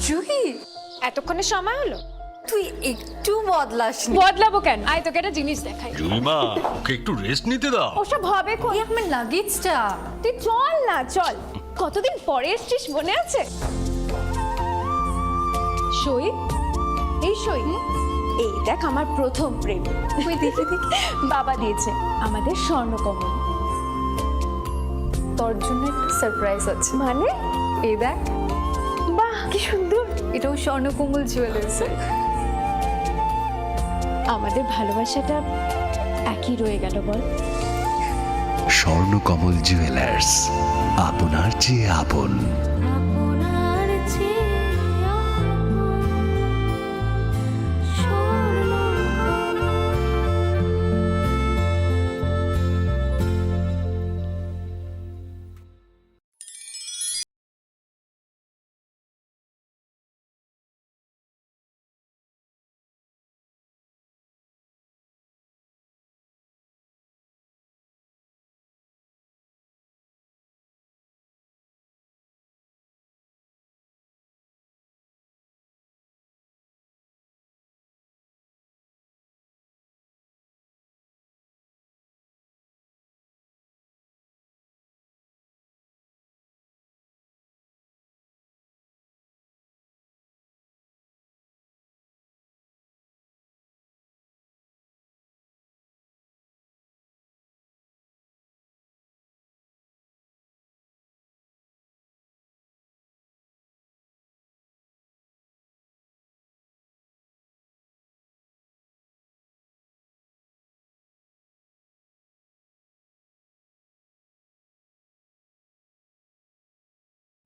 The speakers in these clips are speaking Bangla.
জুহি, এতক্ষণে সময় হলো? তুই একটু বদলাসনি। বদলাবো কেন? আয় তোকে একটা জিনিস দেখাই। জুইমা, ওকে একটু রেস্ট নিতে দাও। ওসব হবে কোন? এই আমার লাগেজটা। তুই চল না, চল। কতদিন পরে এসছিস, মনে আছে? সই, এই সই, এই দেখ আমার প্রথম প্রেম। তুই দেখে দেখি। বাবা দিয়েছে আমাদের স্বর্ণকমল। তোর জন্য একটা সারপ্রাইজ আছে। মানে? এই দেখ, বাহ কি সুন্দর। এটাও স্বর্ণকমল জুয়েলার্সের। আমাদের ভালোবাসাটা একই রয়ে গেল বল। স্বর্ণকমল জুয়েলার্স, আপনার চেয়ে আপন।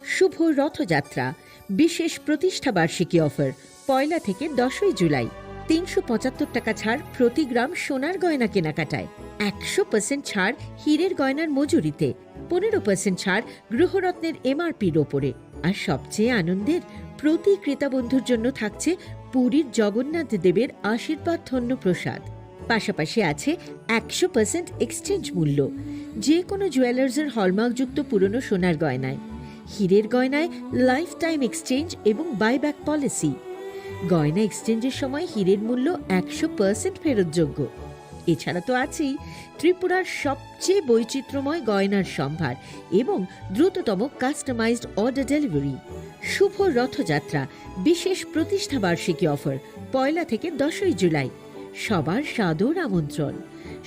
শুভ রথযাত্রা বিশেষ প্রতিষ্ঠা বার্ষিকী অফার 1 থেকে 10 জুলাই। 375 টাকা ছাড় প্রতি গ্রাম সোনার গয়না কেনাকাটায়, 100% ছাড় হীরের গয়নার মজুরিতে, 15% ছাড় গৃহরত্নের MRPর ওপরে। আর সবচেয়ে আনন্দের, প্রতি ক্রেতা বন্ধুর জন্য থাকছে পুরীর জগন্নাথ দেবের আশীর্বাদ ধন্য প্রসাদ। পাশাপাশি আছে 100% এক্সচেঞ্জ মূল্য যে কোনো জুয়েলার্সের হলমার্কযুক্ত পুরনো সোনার গয়নায়। হীরের গয়নায় লাইফ টাইম এক্সচেঞ্জ এবং বাইব্যাক পলিসি। গয়না এক্সচেঞ্জের সময় হীরের মূল্য 100% ফেরতযোগ্য। এছাড়া তো আছেই ত্রিপুরার সবচেয়ে বৈচিত্র্যময় গয়নার সম্ভার এবং দ্রুততম কাস্টমাইজড অর্ডার ডেলিভারি। শুভ রথযাত্রা বিশেষ প্রতিষ্ঠা বার্ষিকী অফার 1 থেকে 10 জুলাই। সবার সাদর আমন্ত্রণ।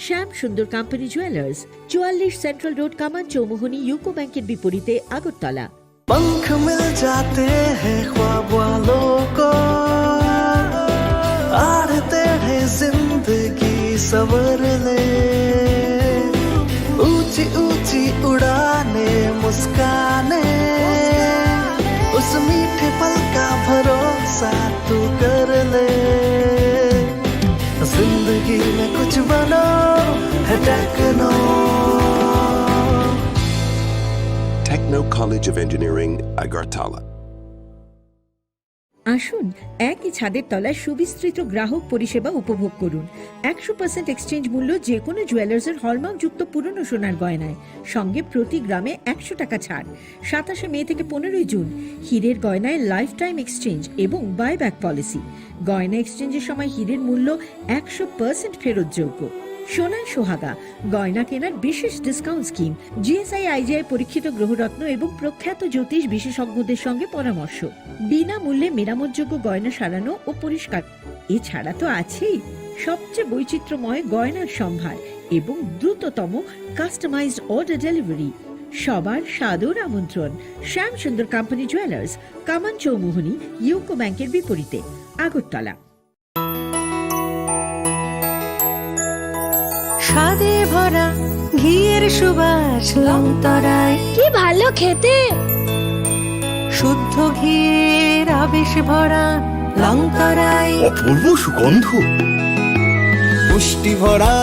শ্যাম সুন্দর কোম্পানি জুয়েলার্স, 44 সেন্ট্রাল রোড, কামান চৌমুহনী, ইউকো ব্যাংকের বিপরীতে, আগরতলা। पंख मिल जाते हैं ख्वाब वालों को, आड़ते हैं जिंदगी संवरने, ऊंची ऊंची उड़ाने मुस्काने, उस मीठे पल का भरोसा तू कर ले। जिंदगी में कुछ बनो है techno. Techno College of Engineering, Agartala. আসুন একই ছাদের তলায় সুবিস্তৃত গ্রাহক পরিষেবা উপভোগ করুন। 100% এক্সচেঞ্জ মূল্য যে কোনো জুয়েলার্সের হলমার্কযুক্ত পুরনো সোনার গয়নায়, সঙ্গে প্রতি গ্রামে 100 টাকা ছাড়। 27 মে থেকে 15 জুন হীরের গয়নায় লাইফ টাইম এক্সচেঞ্জ এবং বাইব্যাক পলিসি। গয়না এক্সচেঞ্জের সময় হীরের মূল্য 100% ফেরতযোগ্য। সোনার সোহাগা গয়না কেনার বিশেষ ডিসকাউন্ট স্কিম, জিএসআই আইজিআই পরীক্ষিত গ্রহরত্ন এবং প্রখ্যাত জ্যোতিষ বিশেষজ্ঞদের সঙ্গে পরামর্শ, বিনামূল্যে মেরামতযোগ্য গয়না সারানো ও পরিষ্কার। এছাড়া তো আছেই সবচেয়ে বৈচিত্র্যময় গয়নার সম্ভার এবং দ্রুততম কাস্টমাইজড অর্ডার ডেলিভারি। সবার সাদর আমন্ত্রণ। শ্যাম সুন্দর কোম্পানি জুয়েলার্স, কামান চৌমুহনী, ইউকো ব্যাংকের বিপরীতে, আগরতলা। স্বাদে ভরা ঘিয়ের সুবাস লংতরায়, কি ভালো খেতে। শুদ্ধ ঘিয়ের আবেশ ভরা লংতরায়, অপূর্ব সুগন্ধ। पुष्टि भरा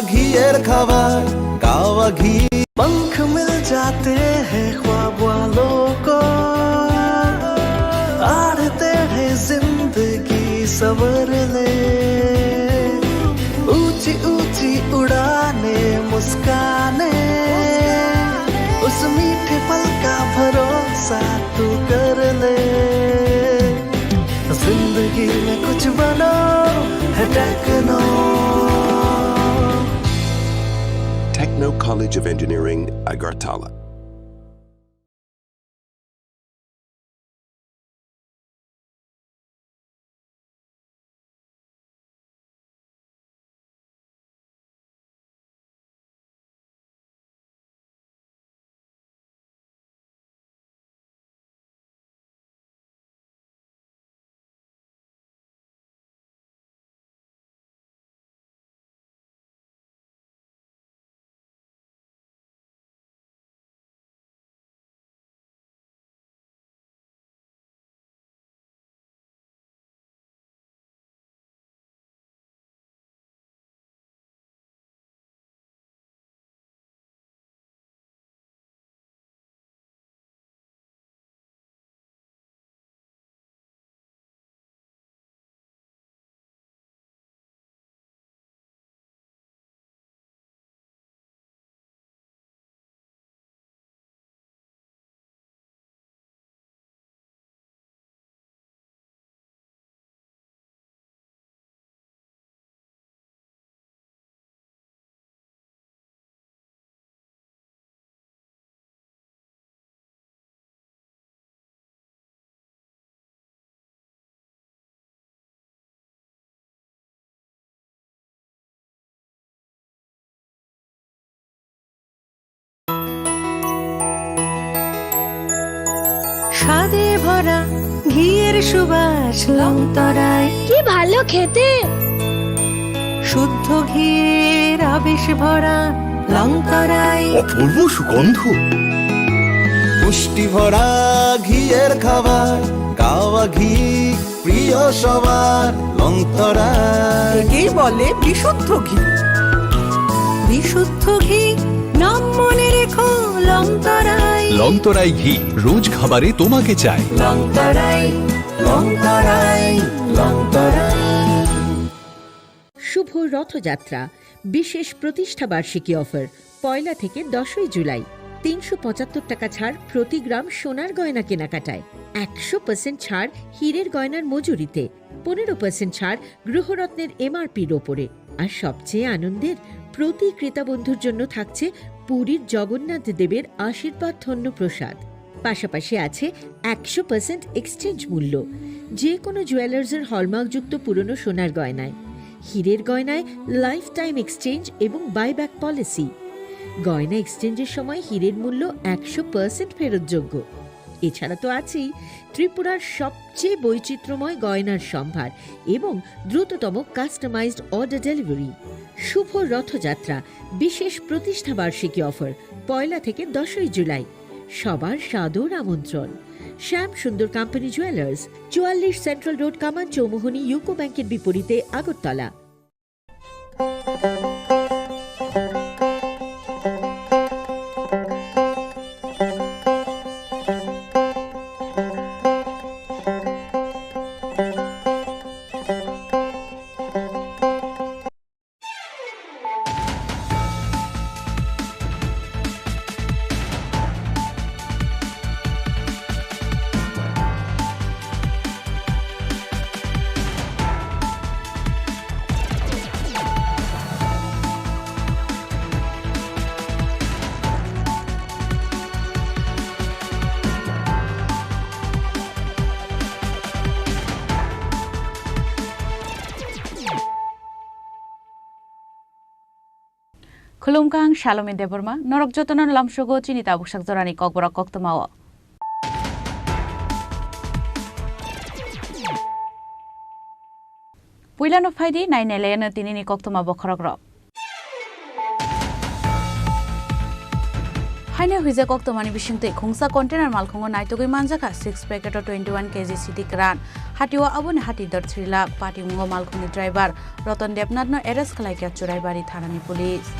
घियर खावर गावा घी। पंख मिल जाते हैं ख्वाब वालों को, आड़ते हैं जिंदगी संवरने, ऊंची ऊंची उड़ाने मुस्काने, उस मीठे पल का भरोसा तू कर ले। Techno. Techno College of Engineering, Agartala. স্বাদে ভরা ঘিয়ের সুবাস লংতরায় কি ভালো খেতে। শুদ্ধ ঘিয়ের আবেশ ভরা লংতরায় অপূর্ব সুগন্ধ। পুষ্টি ভরা ঘিয়ের খাবার, গাওয়া ঘি প্রিয় সবার, লংতরা। একেই বলে বিশুদ্ধ ঘি। বিশুদ্ধ ঘি নাম মনে রেখো লংতরায়। লংতরাই ঘি রোজ খাবারে তোমাকে চাই। লংতরায় লংতরাই লংতরাই। শুভ রথযাত্রা বিশেষ প্রতিষ্ঠা বার্ষিকী অফার 1 থেকে 10 জুলাই। 375 টাকা ছাড় প্রতি গ্রাম সোনার গয়না কেনাকাটায়, 100% ছাড় হীরের গয়নার মজুরিতে, 15% ছাড় গ্রহরত্নের MRPর ওপরে। আর সবচেয়ে আনন্দের, প্রতি ক্রেতা বন্ধুর জন্য থাকছে পুরীর জগন্নাথ দেবের আশীর্বাদ ধন্য প্রসাদ। পাশাপাশি আছে 100% এক্সচেঞ্জ মূল্য যে কোনো জুয়েলার্সের হলমার্কযুক্ত পুরনো সোনার গয়নায়। হীরের গয়নায় লাইফ টাইম এক্সচেঞ্জ এবং বাইব্যাক পলিসি। গয়না এক্সচেঞ্জের সময় হীরের মূল্য 100% ফেরতযোগ্য। এছাড়া তো আছেই ত্রিপুরার সবচেয়ে বৈচিত্র্যময় গয়নার সম্ভার এবং দ্রুততম কাস্টমাইজড অর্ডার ডেলিভারি। শুভ রথযাত্রা বিশেষ প্রতিষ্ঠা বার্ষিকী অফার 1 থেকে 10 জুলাই। সবার সাদর আমন্ত্রণ। শ্যাম সুন্দর কোম্পানি জুয়েলার্স, 44 সেন্ট্রাল রোড, কামান চৌমুহনী, ইউকো ব্যাংকের বিপরীতে, Agartala. Khulumkang Shalom Deborma, Norok Jotonan Lamshogo, Chinita Bushak Zorani Kokbora Koktomawa. Puilano Faidi, 9 Elena Tinini Koktoma Bokorogro. Haine Huiza Koktomani Bishinte, Kungsa container Malkongo Naitogi Manjaka, 6 packet of 21 kg city gran. Hatiwa Abun Hati Dortrila, Party Mungo Malkongi driver, Roton Depnat no Eres Kalaka Churaibari Thanani police.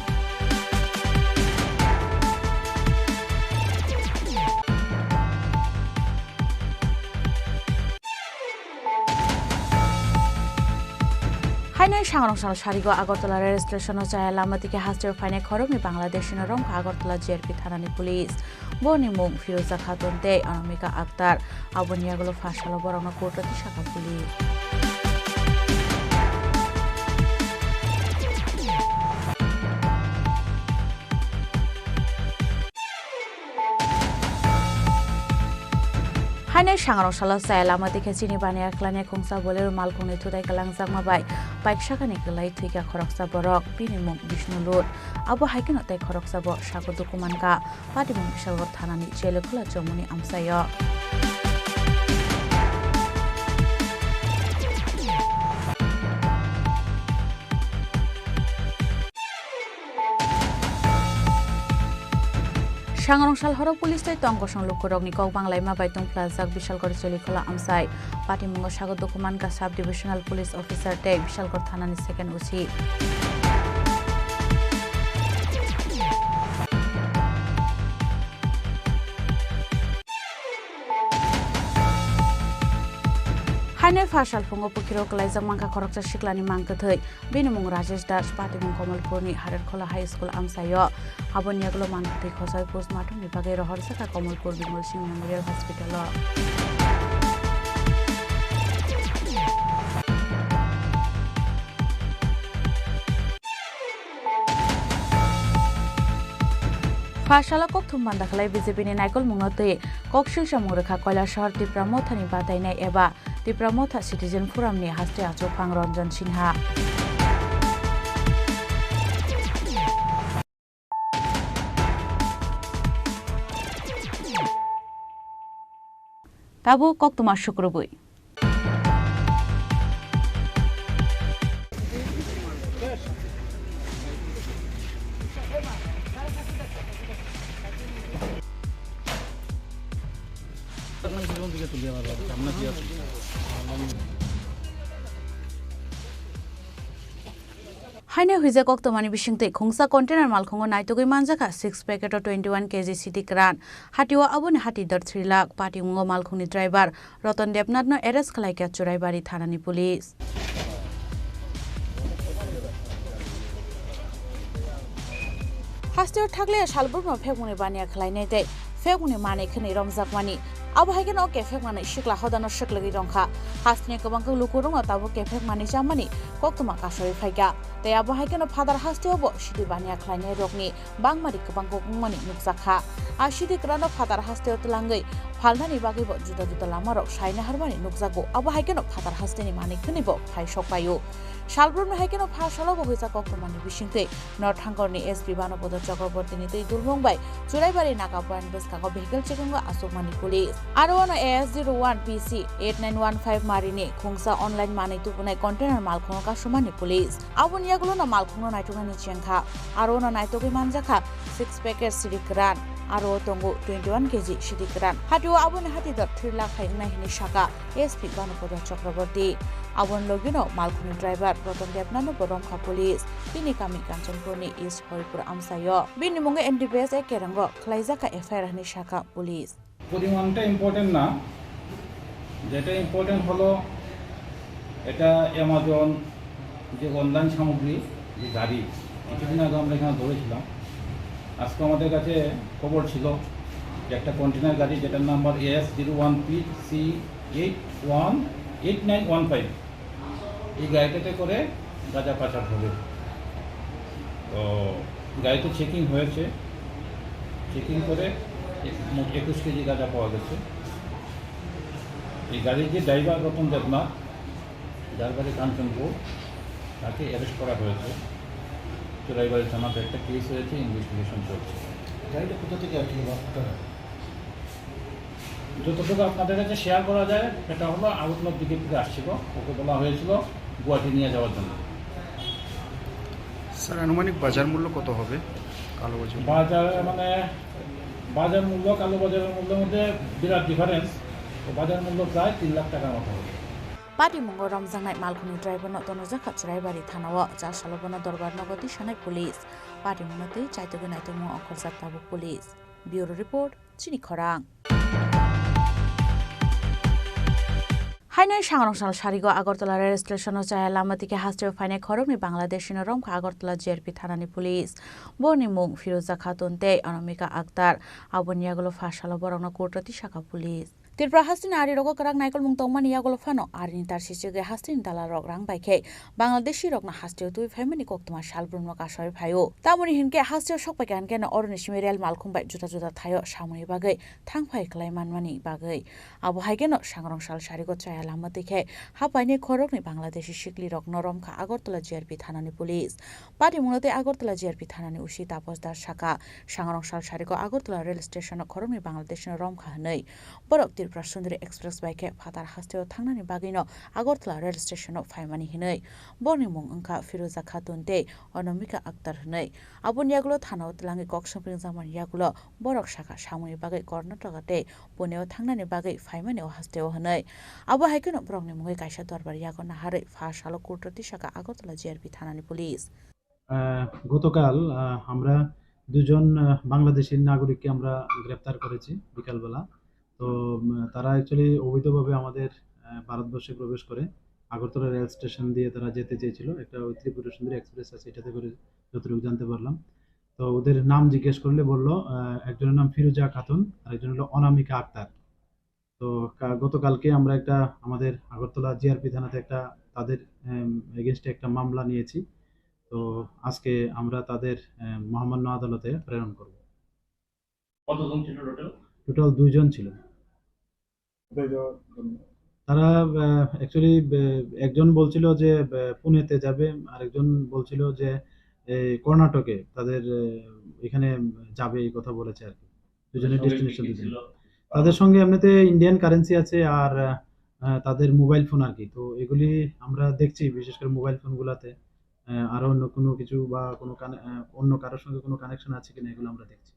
Hainai Shangrong Sharigo Agortola rail station Chaya Lamatike Haster Fine Koromi Bangladesh in a Rom Agortola JRP Thanani police. Boni Mung Firoza Khatun Day Anamika Akhtar Abuniagolo Fashalo Borona Kota Tishaka police. Hainai sangarong sala sai lama tikhe chini bania klane khongsa bolero malkhungni thudai kalangjak mabai bike sakani kelai thuika khoroksa borok bini mung Bishnu Lut abo haikeno tai khoroksa bo sago dokumanka patimung bisalgor thanani jele khula chomuni amsayo Sangarong salhoro pulis tai tongkosong lukurokni kok banglai mabai tong plazak bisalgor jelikhola amsai patimungo sago dokuman ka sub divisional police officer te bisalgor thanani second uchi Hainai fasal fungo pukiro kalaijak mangka khoroksa siklani mangkathai binimung Rajesh Das patimung Komalpurni Haretkhola High School amsayo aboni yagulo mangkathai khosai postmortem ni bagai rohor saka Komalpur Bimal Singh Memorial Hospital Fashala kok thumbanda khalai BJP ni naikol mungate kok silsa mungrekha Kailasahar Tipramotha ni batainai eba Tipramotha Citizen Forum ni haste achopang Ranjan Sinha Tabu kok tuma shukrubui Hainai huija kok tomani bisingte khongsa container malkhongo naitogoi manjaka 6 packet of 21 kg city kran hatiwa aboni hati dar 3 lakh patingo malkhongni driver Rotan Debnath no arrest khlaika Choraibari thanani police Hasteo thagle salburma phegmuni bania khlainai dei phegmuni mane khni romjakmani abo haigeno cafe mane shikla hodano shiklagi rongkha hastne kabangko lukurong tabo cafe mane jamani koktuma kasoi phaiga te abo haigeno father hasteo bo shidi bania khlainai rokni bangmari kabangko mani nukjakha a shidi krano father hasteo tlangai phalnani bagi bo juda juda lamarok saina harmani nukjago abo haigeno father hasteni mane khni bo phai sokpayo Shalburn haikeno phasalo bo hoisa koktomani bisingte North Hangorni SP Banopodo Chakraborty ni tei Dulmongbai Choraibari Naga Point Beskago vehicle checking go asokmani police Arono AS01 PC 8915 marini khongsa online manai tupunai container malkhongo ka sumani police aboni yagulo na malkhongo naitungani chengkha arono naitogoi manjakha 6 packet sidikran aro tongo 21 kg sidikran hatiwa aboni hati dor 3 lakh haingna hini shaka SP Banopodo Chakraborty abon logino malkhoni driver Rotan Debnath Boromkha police bini kami Kanchanpurni East Horipur amsayo bini munge NDPS ekerango khlaijaka FIR ni shaka police পরিমাণটা ইম্পর্টেন্ট না যেটা ইম্পর্টেন্ট হলো এটা অ্যামাজন যে অনলাইন সামগ্রী যে গাড়ি কিছুদিন আগে আমরা এখানে ধরেছিলাম আজকে আমাদের কাছে খবর ছিল যে একটা কন্টেনার গাড়ি যেটার নাম্বার AS01PC818915 এই গাড়িটাতে করে গাঁজা পাচার হবে তো গাড়িতে চেকিং হয়েছে চেকিং করে 21 কেজি গাঁজা পাওয়া গেছে এই গাড়ির যে ড্রাইভার রতন দেবনাথ যার বাড়ি কাঞ্চনপুর তাকে অ্যারেস্ট করা হয়েছে চোরাইবাড়ি থানাতে একটা কেস হয়েছে ইনভেস্টিগেশন চলছে গাড়িটা কোথা থেকে আসছিল যতটুকু আপনাদের কাছে শেয়ার করা যায় সেটা হলো আউটনব দিকে থেকে আসছিল ওকে বলা হয়েছিল গুয়াহাটি নিয়ে যাওয়ার জন্য স্যার আনুমানিক বাজার মূল্য কত হবে কালোবাজার বাজার মানে বাজার মূল্য কালো বাজারের মূল্যের মধ্যে বিরাট ডিফারেন্স তো বাজার মূল্য প্রায় 3 লাখ টাকার মতো হবে Patimungo Ramjangnai malkhoni driver no tonojaka Choraibari thanao ja salobona dorbar nogoti sanai police Patimungo chaitogoi naitomo okhorjak tabu police Bureau report Chini Khorang Hainai sangarong sarigo Agartala rail station o chaya lamatike hasteo phainai khorokni Bangladesh ni romkha Agartala JRP thanani police boni mung Firoza Khatun te Anamika Akhtar aboni yagulo phasalo borokno court shaka police Tirpra hastin ari rogo karang naikol mung tongmani yagol fano ari tar sisige hastin dala rok rang baike Bangladeshi rok na hastio tui family kok tuma shalbrun no kasoi phayo tamoni hinke hastio sok pakan ke na ornishmi real malkhung bai juta juta thayo samuni bagai thangphai klai manmani bagai abo haige no sangrong sal sari go chaya lama dekhe hapaini khorok ni Bangladeshi shikli rok norom kha Agartala JRP thanani police pati munote Agartala JRP thanani usi tapasdar shaka sangrong sal sari go Agartala rail station khorok ni Bangladesh rom kha hanai borok Tirpra Sundari Express baike phatar hastio thangnani bagino Agartala rail station faimani hinai borni mung angka Firoza Khatun te Anamika Akhtar hinai abun yagulo thana utlangi kok sampring zaman yagulo borok shaka samuni bagai Karnataka te Puneo thangnani bagai faimani o hastio hinai abo haikeno borokni mungai kaisa darbar yago nahare fa salo kurtoti shaka Agartala JRP thanani police গতকাল আমরা দুজন বাংলাদেশী নাগরিককে আমরা গ্রেফতার করেছি বিকালবেলা তো তারা অ্যাকচুয়ালি অবৈধভাবে আমাদের ভারতবর্ষে প্রবেশ করে আগরতলা রেল স্টেশন দিয়ে তারা যেতে চেয়েছিল একটা ওই ত্রিপুরা সুন্দরী এক্সপ্রেস আছে এটাতে করে যতটুকু জানতে পারলাম তো ওদের নাম জিজ্ঞেস করলে বললো একজনের নাম ফিরোজা খাতুন আর একজন হলো অনামিকা আক্তার তো গতকালকে আমরা একটা আমাদের আগরতলা জিআরপি থানাতে একটা তাদের এগেনস্টে একটা মামলা নিয়েছি তো আজকে আমরা তাদের মহামান্য আদালতে প্রেরণ করব কতজন ছিল টোটাল 2 জন ছিল তারা অ্যাকচুয়ালি একজন বলছিল যে পুনেতে যাবে আর একজন বলছিল যে কর্ণাটকে তাদের এখানে যাবে এই কথা বলেছে আর কি দুজনের ডেস্টিনেশন দিয়েছিল তাদের সঙ্গে এমনিতে ইন্ডিয়ান কারেন্সি আছে আর তাদের মোবাইল ফোন আর কি তো এগুলি আমরা দেখছি বিশেষ করে মোবাইল ফোনগুলোতে আর অন্য কোনো কিছু বা কোনো অন্য কারোর সঙ্গে কোনো কানেকশন আছে কিনা এগুলো আমরা দেখছি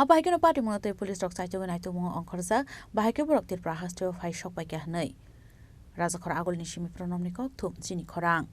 apa haikeno party munote police rok saito nai to mo onkhorja bahake borok Tirpra hastio phai sok pai ka hnai raja khor agol ni simi pronom ni kok thum chini khorang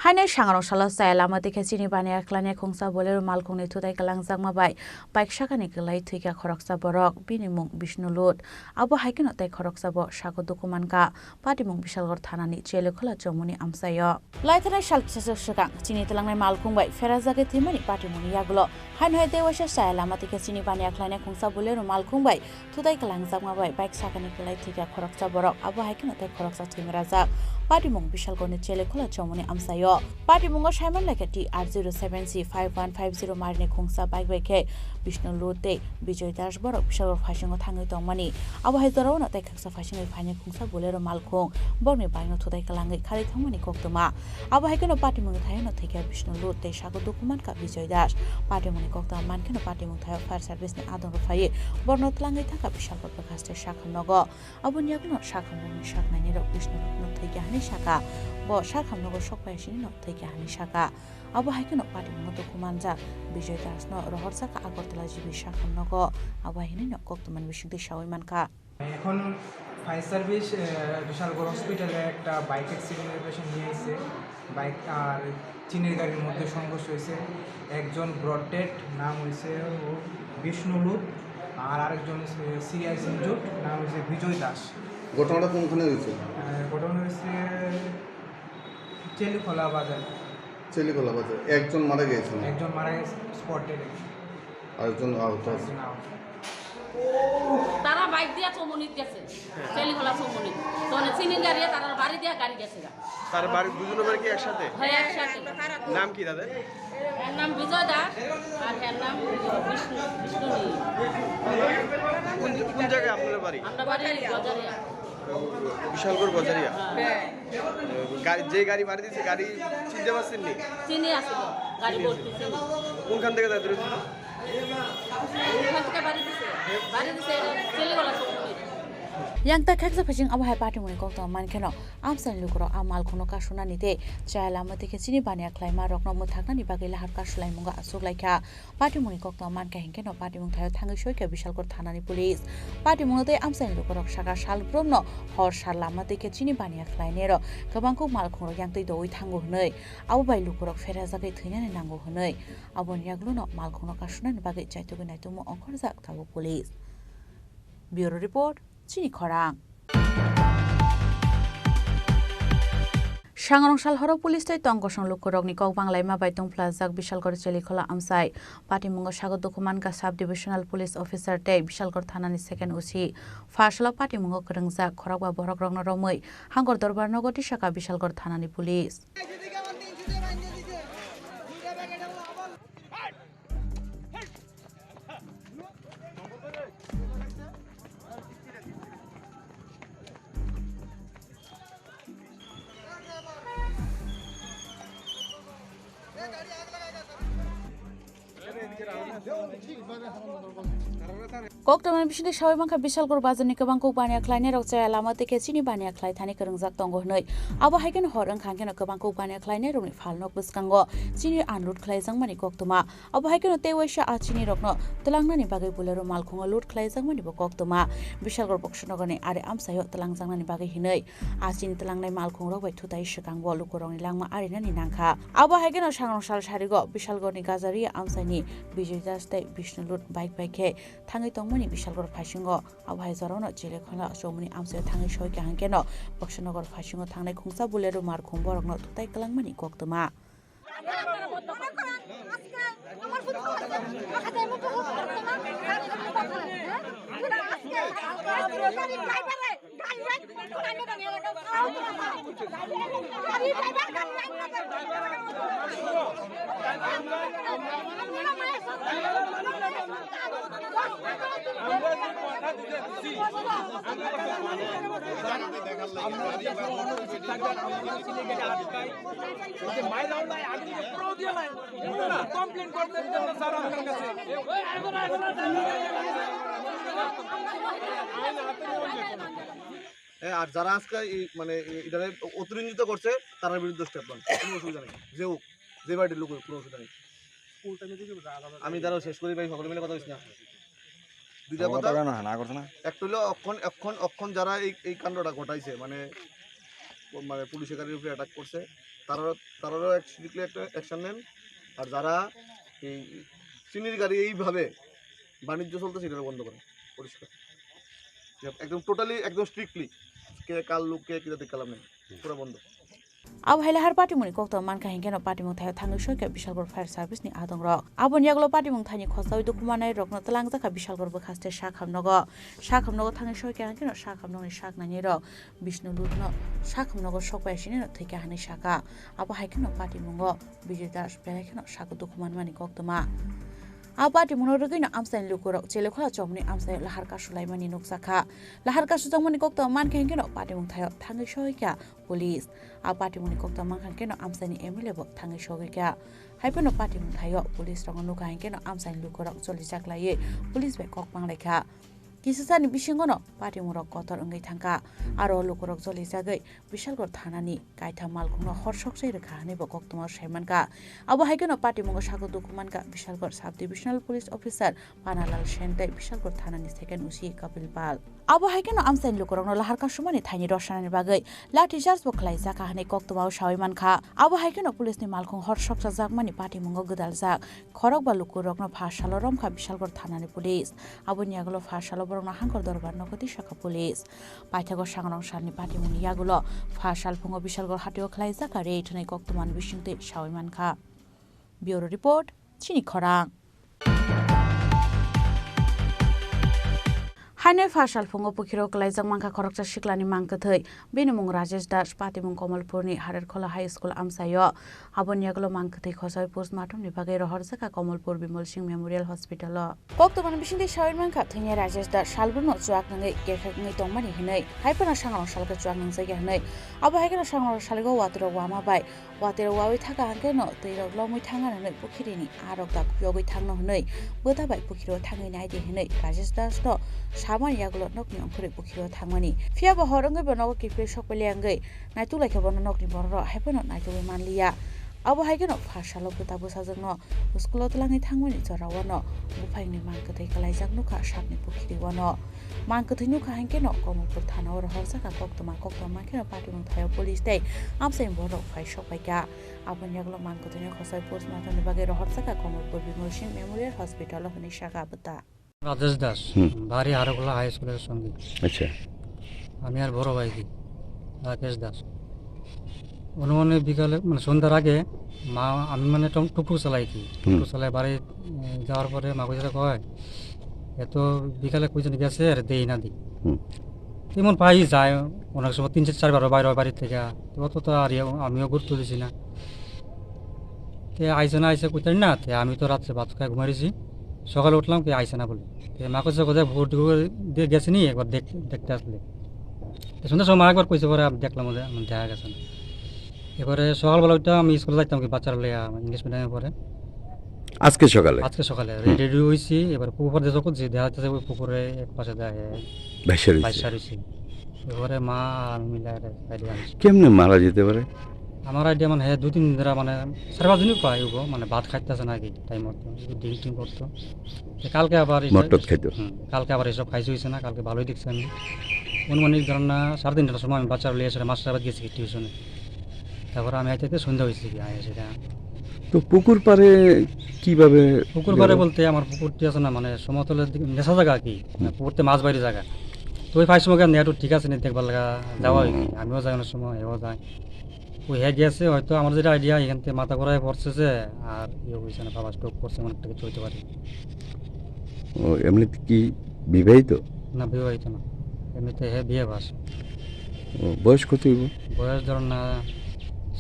Hainai sangrong sala sai lama dekhe chini bani aklane khongsa bolero malkhungni thudai kalang jangma bai bike shakani kelai thika khoroksa borok bini mung Bishnu Lut abo haikeno tai khoroksa bo sago dokuman ka pati mung Bishalgor thanani chele khola chomuni amsayo laithana sal chesok shakang chini telangnai malkhung bai ferazage thimani pati mung yagulo hainai dewasha sai lama dekhe chini bani aklane khongsa bolero malkhung bai thudai kalang jangma bai bike shakani kelai thika khoroksa borok abo haikeno tai khoroksa thimraja pati mung Bishalgor ni chele khola chomuni amsayo Party mungo Simon Lakati R07C5150 marne khongsa bike bike Bishnu Lote Bijoy Das borok Bishalgor fashingo thangai tongmani abo haizaro na tai khaksa fashingo phane khongsa bolero malkhong borni baino thudai kalangai khari thongmani koktoma abo haikeno party mungo thayo theke Bishnu Lote sago dokuman ka Bijoy Das party mungo koktoma mankeno party mungo thayo fire service ni adon rofai borno tlangai thaka Bishalgor prakaste shakham nogo abo nyagno shakham ni shakna ni ro Bishnu no theke hani shaka bo shakham nogo shokpai shini no theke hani shaka abo haikeno party mungo dokuman ja Bijoy Das no rohor saka Agartala jibi shakham nogo abo hini no koktoman bishingti shawai manka এখন ফায়ার সার্ভিস বিশালগড় হসপিটালে একটা বাইক অ্যাক্সিডেন্টের পেশেন্ট নিয়ে এসেছে বাইক আর চীনের গাড়ির মধ্যে সংঘর্ষ হয়েছে একজন ব্রডডেড নাম হয়েছে বিষ্ণু লুত আর আরেকজন সিরিয়াস ইনজুর্ড নাম হয়েছে বিজয় দাস ঘটনাটা কোনখানে হয়েছে ঘটনা হয়েছে চেলিখোলা বাজার একজন মারা গেছে স্পটে আরেকজন আহত আছে তারা বাইক দিয়া চমনিত গেছে চেলিখোলা চমনিত তো চিনি গাড়ি তারা বাড়ি দিয়া গাড়ি গেছে তার বাড়ি দুজনের বাড়ি কি একসাথে হ্যাঁ একসাথে নাম কি তাদের এর নাম বিজয় দাস আর এর নাম বিষ্ণু কোন জায়গায় আপনার বাড়ি আমরা বাড়ি বাজারিয়া বিশালগড় বাজারিয়া গাড়ি যে গাড়ি বাড়ি দিয়েছে গাড়ি চিনতে পারছেন নি চিনি আসছিল গাড়ি ভর্তি চিনি কোনখান থেকে তাদের ওখান থেকে বাড়ি দিছে চেলিখোলা চমনিত yang ta khaksa phajing abo hai party muni kokto mankeno amsan lukro amal khono ka shuna nite chaila mate ke chini bania khlaima rokno mu thakna ni bagai lahar ka shulai munga asuk laika party muni kokto man ka hingkeno party mung thayo thangai soika Bishalgor thanani police party mungote amsan lukro shaka shal bromno hor shala mate ke chini bania khlainero kabangko mal khono yang tei doi thango hnei abo bai lukro fera jagai theinani nango hnei abo niagluno mal khono ka shuna ni bagai chaito gai naitumo onkhor jak thabo police bureau report chini khorang Sangrongshal horo police tai tongkosong lukurokni kok banglai ma baitung plazak Bishalgor chelikhola amsai patimungo sago dokuman ka sub divisional police officer tai Bishalgor thanani second usi fashala patimungo krengjak khorokba borokrokno romoi hangor dorbar nogoti saka Bishalgor thanani police Koktaman bisini shawai mangka Bishalgor bazarni kebang kok bania khlaine rok chaya lama te kechini bania khlai thani krengjak tongo hnoi abo haiken horang khangken kebang kok bania khlaine rokni phalnok bwskango chini unload khlaijang mani koktuma abo haiken tewaisa achini rokno tlangnani bagai bulero malkhongo load khlaijang mani bo koktuma Bishalgor bokshnogoni are amsayo tlangjangnani bagai hinoi achini tlangnai malkhong rok bai thutai shikangbo lukurongni langma arinani nangkha abo haiken sangrongshal sarigo Bishalgorni gazari amsaini Bijay Das tai Vishnu load bike bike thangai tongmani Bishalgor phasingo abhai jarona jele khona chomuni amse thangai soi ka hangkeno bokshnogor phasingo thangnai khungsa bulero mar khumborokno tutai kalangmani koktuma আর যারা আজকে মানে এটা অতিরঞ্জিত করছে তার বিরুদ্ধে স্টেপ নেন, কোনো অসুবিধা নেই। যে বাড়ির লোক কোনো অসুবিধা নেই। আমি তারাও শেষ করি ভাই, সকলে মিলে কথা বলছি না। দুইটা কথা না করছে না। একটা হলো অক্ষণ যারা এই কাণ্ডটা ঘটাইছে, মানে পুলিশের গাড়ির উপরে অ্যাটাক করছে, তারারও স্ট্রিক্টলি একটা অ্যাকশন নেন। আর যারা এই চিনির গাড়ি এইভাবে বাণিজ্য চলতে সেটা বন্ধ করেন, পরিষ্কার একদম টোটালি একদম স্ট্রিক্টলি কে কাল লোক কে কিটা দেখালাম না, পুরো বন্ধ। Abo hailahar patimuni kokto manka hingeno patimung thayo thangai soika Bishalgor fire service ni adong rok aboni yaglo patimung thani khosai dokumanai rokno tlangjaka Bishalgor bokhaste shakhamnogo thangai soika hingeno shakhamnogni shaknani rok Vishnu lutno shakhamnogo sokpaisini no thika hani shaka abo haikeno patimungo Bijay Das belakeno shako dokuman mani koktoma Abati monorogino amsain lukurok chelekhola chomni amsai laharka sulaimani nuksakha laharka sujangmani kokto manka hingeno patimung thayo thangai soika police apati muni kokta mangkhankeno amsaini emilebo thangai soika haipeno patimung thayo police rong nuka hingeno amsain lukurok cholijak laye police bai kokpang lekha kisasani bisingono patimurok kotor ongai thangka aro lukurok cholijagai Bishalgor thanani kaitha malkhungno horsokjai rekha hanebo koktoma saimanka abo haikeno patimungo sago dokumanka Bishalgor sub divisional police officer Panalal Sentai Bishalgor thanani second usi Kapil Pal abo haikeno amsain lukurokno laharka sumani thaini roshanani bagai lathi charge bo khlaijaka hanai koktoma sawai mankha abo haikeno police ni malkhung horsokja jakmani patimungo gdaljak khorok ba lukurokno phasalo romkha Bishalgor thanani police abo niaglo phasalo borokno hangor dorbar nogoti shaka police paithago sangrongsalni patimuni yagulo phasal phungo Bishalgor hatio khlaijaka re thanai koktoman bisingte sawai mankha bureau report chini khorang Hainai phasal phungo pukhiro kalaijak mangkha khoroksa siklani mangkathai benimung Rajesh Das patimung Komalpurni Harirkhola High School amsayo aboni yaglo mangkathai khosai postmortem ni bagai rohorjaka Komalpur Bimal Singh Memorial Hospital koktoman bisingte sawai mangkha thainia Rajesh Das salburno chuak nangai gekhagngai tongmani hinai haipana sangrong salka chuak nangjai hinai abo haikena sangrong salgo watero wama bai watero wawi thaka hangkeno teirok lomui thanga nanai pukhirini arok dak yogoi thangno hinai bota bai pukhiro thangai naide hinai Rajesh Das no Saman yaglo nokni ongkhore pukhiro thangmani phiaba horongai bonogo kifre sokpele angai naitu laikha bono nokni borro haipano naitu manliya abo haikeno phasalo buta busajangno school tlangai thangmani jorawano bufaingni mangkathai kalaijak nuka sapni pukhiri wano mangkathai nuka hankeno Komalpur thana or horsaka koktoma mankeno patimung thayo police dai amsai borro phai sopaika aboni yaglo mangkathai khosai postmortem ni bagai rohorsaka Komalpur Bimal Singh Memorial Hospital honi shaka buta Rajesh Das বাড়ি হারকোলা হাই স্কুলের সঙ্গে। আচ্ছা, আমি আর বড় ভাই কি রাকেশ দাস। অনুমানে বিকালে মানে সন্ধ্যার আগে মা আমি মানে টুকটুক চালাই কি টুকটুক চালাই বাড়ি যাওয়ার পরে মা কইছে কয় এত বিকালে কইজন গেছে আর দেই না দিই তেমন পাই যায় অনেক সময় 3-4 বার বাইরে বাড়ির থেকে অত তো আর আমিও গুরুত্ব দিছি না তে আইসে না আইসে কইতেন না তে আমি তো রাত্রে ভাত খাই ঘুমাইছি সকালে উঠলাম কি আইসে না বলে তে মা কইছে কোথায় ভোট দিয়ে গেছে নি একবার দেখতে আসলে সন্ধ্যার সময় একবার কইছে পরে দেখলাম দেখা গেছে না এবারে সকালবেলা ওইটা আমি স্কুলে যাইতাম কি বাচ্চারা লেয়া ইংলিশ মিডিয়ামে পড়ে আজকে সকালে রেডি হয়েছি এবার পুকুর দিয়ে যখন যে দেখা যাচ্ছে ওই পুকুরে এক পাশে দেয় বাইশা রয়েছি এবারে মা আমি মিলে আইডিয়া আনছি কেমনে মারা যেতে পারে আমার আইডিয়া মানে হ্যাঁ 2-3 দিন ধরে মানে 4-5 দিনই পাই ওগো মানে ভাত খাইতেছে নাকি টাইম মতো ডিং করতো কালকে আবার কালকে আবার এসব খাইছে হয়েছে না কালকে ভালোই দেখছি আমি অনুমানিক ধরেন না 3:30টার সময় আমি বাচ্চারা লিয়ে এসে মাস্টার গেছি টিউশনে তারপরে আমি আইতে সন্ধ্যা হয়েছি কি সেটা তো পুকুর পাড়ে কিভাবে পুকুর পাড়ে বলতে আমার পুকুরটি আছে না মানে সমতলের দিকে নেশা জায়গা কি পুকুরতে মাছ বাইরে জায়গা তো ওই 5 সময় নেট ঠিক আছে না দেখবার লাগা যাওয়া হয় আমিও যাই অনেক সময় এও যাই ওই হ্যাঁ গেছে হয়তো আমার যেটা আইডিয়া এখান থেকে মাথা ঘোরায় পড়ছে যে আর ইয়ে হয়েছে না বাবা স্ট্রোক করছে মানে একটা কিছু হইতে পারে ও এমনিতে কি বিবাহিত না বিবাহিত না এমনিতে হ্যাঁ বিয়ে বাস বয়স কত বয়স ধরুন না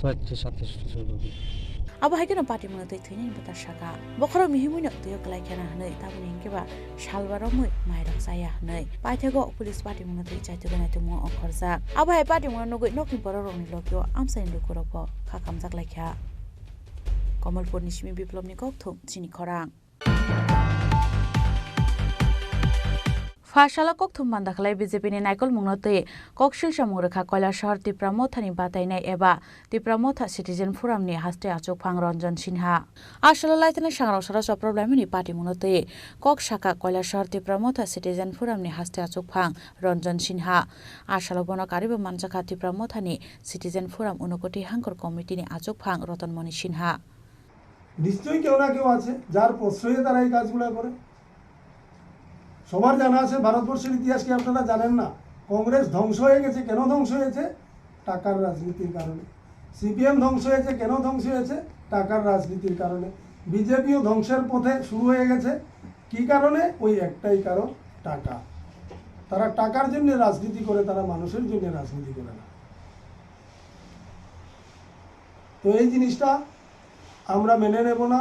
36-37 abo haikena party muna tei thini bata shaka bokhoro mihimui nak tuyo klai khana hanai tabuni hingkeba salbaro moi mairok saya hanai paithego police party muna tei chaito gana tu mo okhorja abo hai party muna nogoi nokni borok ni lokyo amsain lukorok bo khakamjak laikha Kamalpur Nishmi Biplobni kokthum chini khorang Fashala kokthum bandakhlai BJP ni naikol mungnotei kokshil samungrekha Kailasahar Tipramothani batainai eba Tipramotha Citizen Forum ni haste achok phang Ranjan Sinha Ashala laitana sangrok sarasa problem ni party mungnotei kok shaka Kailasahar Tipramotha Citizen Forum ni haste achok phang Ranjan Sinha Ashala bono karibo manjaka Tipramothani Citizen Forum unokoti hangkor committee ni achok phang Ratanmani Sinha নিশ্চয়ই কেউ না কেউ আছে যার প্রশ্রয়ে তারা এই কাজগুলো করে সবার জানা আছে ভারতবর্ষের ইতিহাস কি আপনারা জানেন না কংগ্রেস ধ্বংস হয়ে গেছে কেন ধ্বংস হয়েছে টাকার রাজনীতির কারণে সিপিএম ধ্বংস হয়েছে কেন ধ্বংস হয়েছে টাকার রাজনীতির কারণে বিজেপিও ধ্বংসের পথে শুরু হয়ে গেছে কি কারণে ওই একটাই কারণ টাকা তারা টাকার জন্য রাজনীতি করে তারা মানুষের জন্য রাজনীতি করে না তো এই জিনিসটা আমরা মেনে নেব না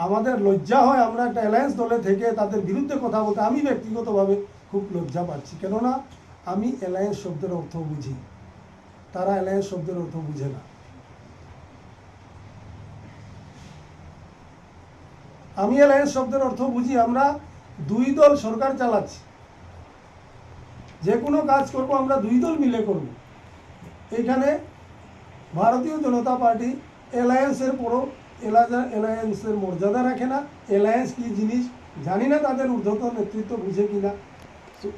আমাদের লজ্জা হয় আমরা একটা অ্যালায়েন্স দলে থেকে তাদের বিরুদ্ধে কথা বলতে আমি ব্যক্তিগতভাবে খুব লজ্জা পাচ্ছি কেননা আমি অ্যালায়েন্স শব্দের অর্থ বুঝি তারা অ্যালায়েন্স শব্দের অর্থ বুঝে না আমি অ্যালায়েন্স শব্দের অর্থ বুঝি আমরা দুই দল সরকার চালাচ্ছি যে কোনো কাজ করব আমরা দুই দল মিলে করব এখানে ভারতীয় জনতা পার্টি অ্যালায়েন্সের পরও অ্যালায়েন্সের মর্যাদা রাখে না অ্যালায়েন্স কি জিনিস জানি না তাদের ঊর্ধ্বতন নেতৃত্ব বুঝে কিনা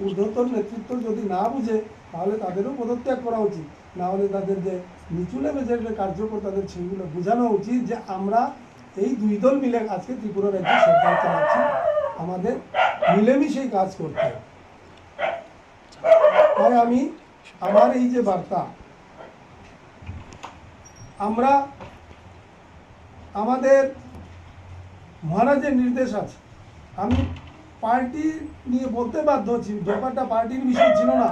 ঊর্ধ্বতন নেতৃত্ব যদি না বুঝে তাহলে তাদেরও পদত্যাগ করা উচিত না হলে তাদের যে নিচু লেভেলের যে কার্যকর তাদের সেইগুলো বোঝানো উচিত যে আমরা এই দুই দল মিলে আজকে ত্রিপুরা রাজ্যে সরকার চালাচ্ছি আমাদের মিলেমিশেই কাজ করতে হবে তাই আমি আমার এই যে বার্তা আমরা আমাদের মহারাজের নির্দেশ আছে আমি পার্টি নিয়ে বলতে বাধ্য হচ্ছি ব্যাপারটা পার্টির বিষয় ছিল না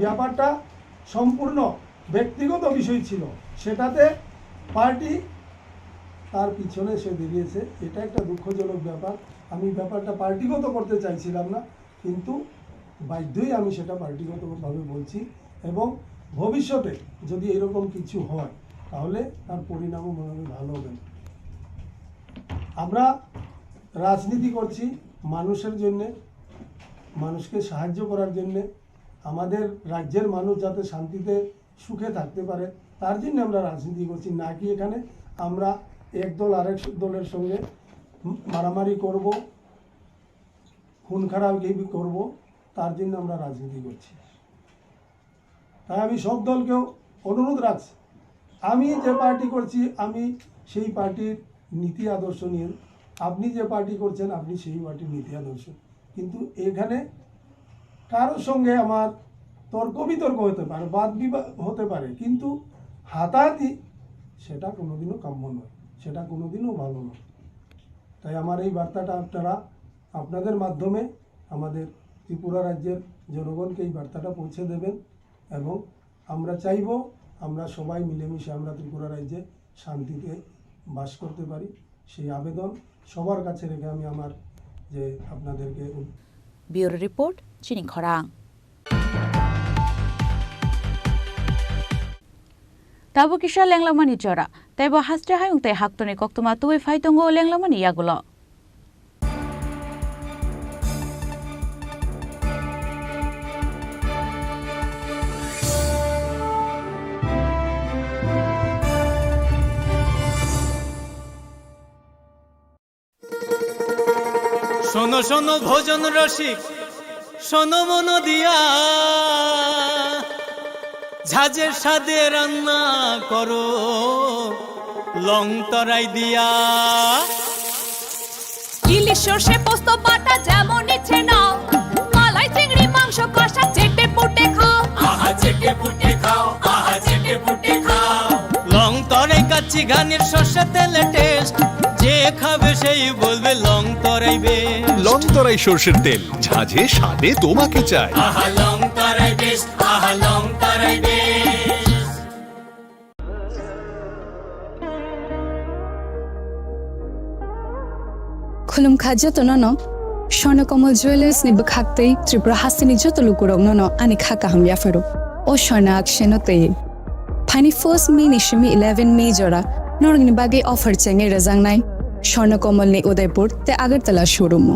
ব্যাপারটা সম্পূর্ণ ব্যক্তিগত বিষয় ছিল সেটাতে পার্টি তার পিছনে সে বেরিয়েছে এটা একটা দুঃখজনক ব্যাপার আমি ব্যাপারটা পার্টিগত করতে চাইছিলাম না কিন্তু বাধ্যই আমি সেটা পার্টিগতভাবে বলছি এবং ভবিষ্যতে যদি এরকম কিছু হয় তাহলে তার পরিণামও মনে হয় ভালো হবে আমরা রাজনীতি করছি মানুষের জন্যে মানুষকে সাহায্য করার জন্যে আমাদের রাজ্যের মানুষ যাতে শান্তিতে সুখে থাকতে পারে তার জন্য আমরা রাজনীতি করছি না কি এখানে আমরা এক দল আরেক দলের সঙ্গে মারামারি করব খুন খারাপি করব তার জন্য আমরা রাজনীতি করছি তাই আমি সব দলকেও অনুরোধ রাখছি আমি যে পার্টি করছি আমি সেই পার্টির নীতি আদর্শ নিয়ে আপনি যে পার্টি করছেন আপনি সেই পার্টির নীতি আদর্শ কিন্তু এখানে কারোর সঙ্গে আমার তর্ক বিতর্ক হতে পারে বাদ বিবাদ হতে পারে কিন্তু হাতাহাতি সেটা কোনোদিনও কাম্য নয়, সেটা কোনোদিনও ভালো নয়। তাই আমার এই বার্তাটা আপনারা আপনাদের মাধ্যমে আমাদের ত্রিপুরা রাজ্যের জনগণকে এই বার্তাটা পৌঁছে দেবেন এবং আমরা চাইব আমরা সবাই মিলেমিশে আমরা ত্রিপুরা রাজ্যে শান্তিতে বাস করতে পারি। সেই আবেদন সবার কাছে রেখে আমি আমার যে আপনাদেরকে ব্যুরো রিপোর্ট চিনি খরাং তাবো কিসা লেংলামানি জরা তাইব হাস্টে হায়ুং তাই হাক্তনি কক্তমা তুই ফাইতঙ্গ লেংলামানি ইয়াগুলো শোনো শোনো ভোজন রসিক, শোনো মন দিয়া, ঝাঁঝের সাদে রান্না করো লং তরাই দিয়া। ইলিশ সর্ষে পোস্ত বাটা যেমন ইচ্ছে নাও, মালাই চিংড়ি মাংস কষা চেটে পুটে খাও, আহা চেটে পুটে খাও, আহা চেটে পুটে খাও। লং তরাই কাচ্চি ঘানির সর্ষে তেলে টেস্ট, যে খাবে সেই বলবে লং তরাই বেশ। লং তরাই সর্ষের তেল, ঝাঁঝে স্বাদে তোমাকে চাই। আহা লং তরাই বেশ, আহা লং তরাই বেশ। খুলুম খাদ্য তো নন স্বর্ণকমল জুয়েলার্স নিব খাকতেই ত্রিপুরা হাসিনি যত লুকুরক নন আনি খাকা হাম ইয়াফেরো ও স্বর্ণ আকশেনতে ফাইনি ফার্স্ট মে নিশমি 11 মে জরা নরগনি বাগে অফার চেঙ্গে রেজাং নাই স্বর্ণকমল নি উদয়পুর তে আগরতলা শোরুম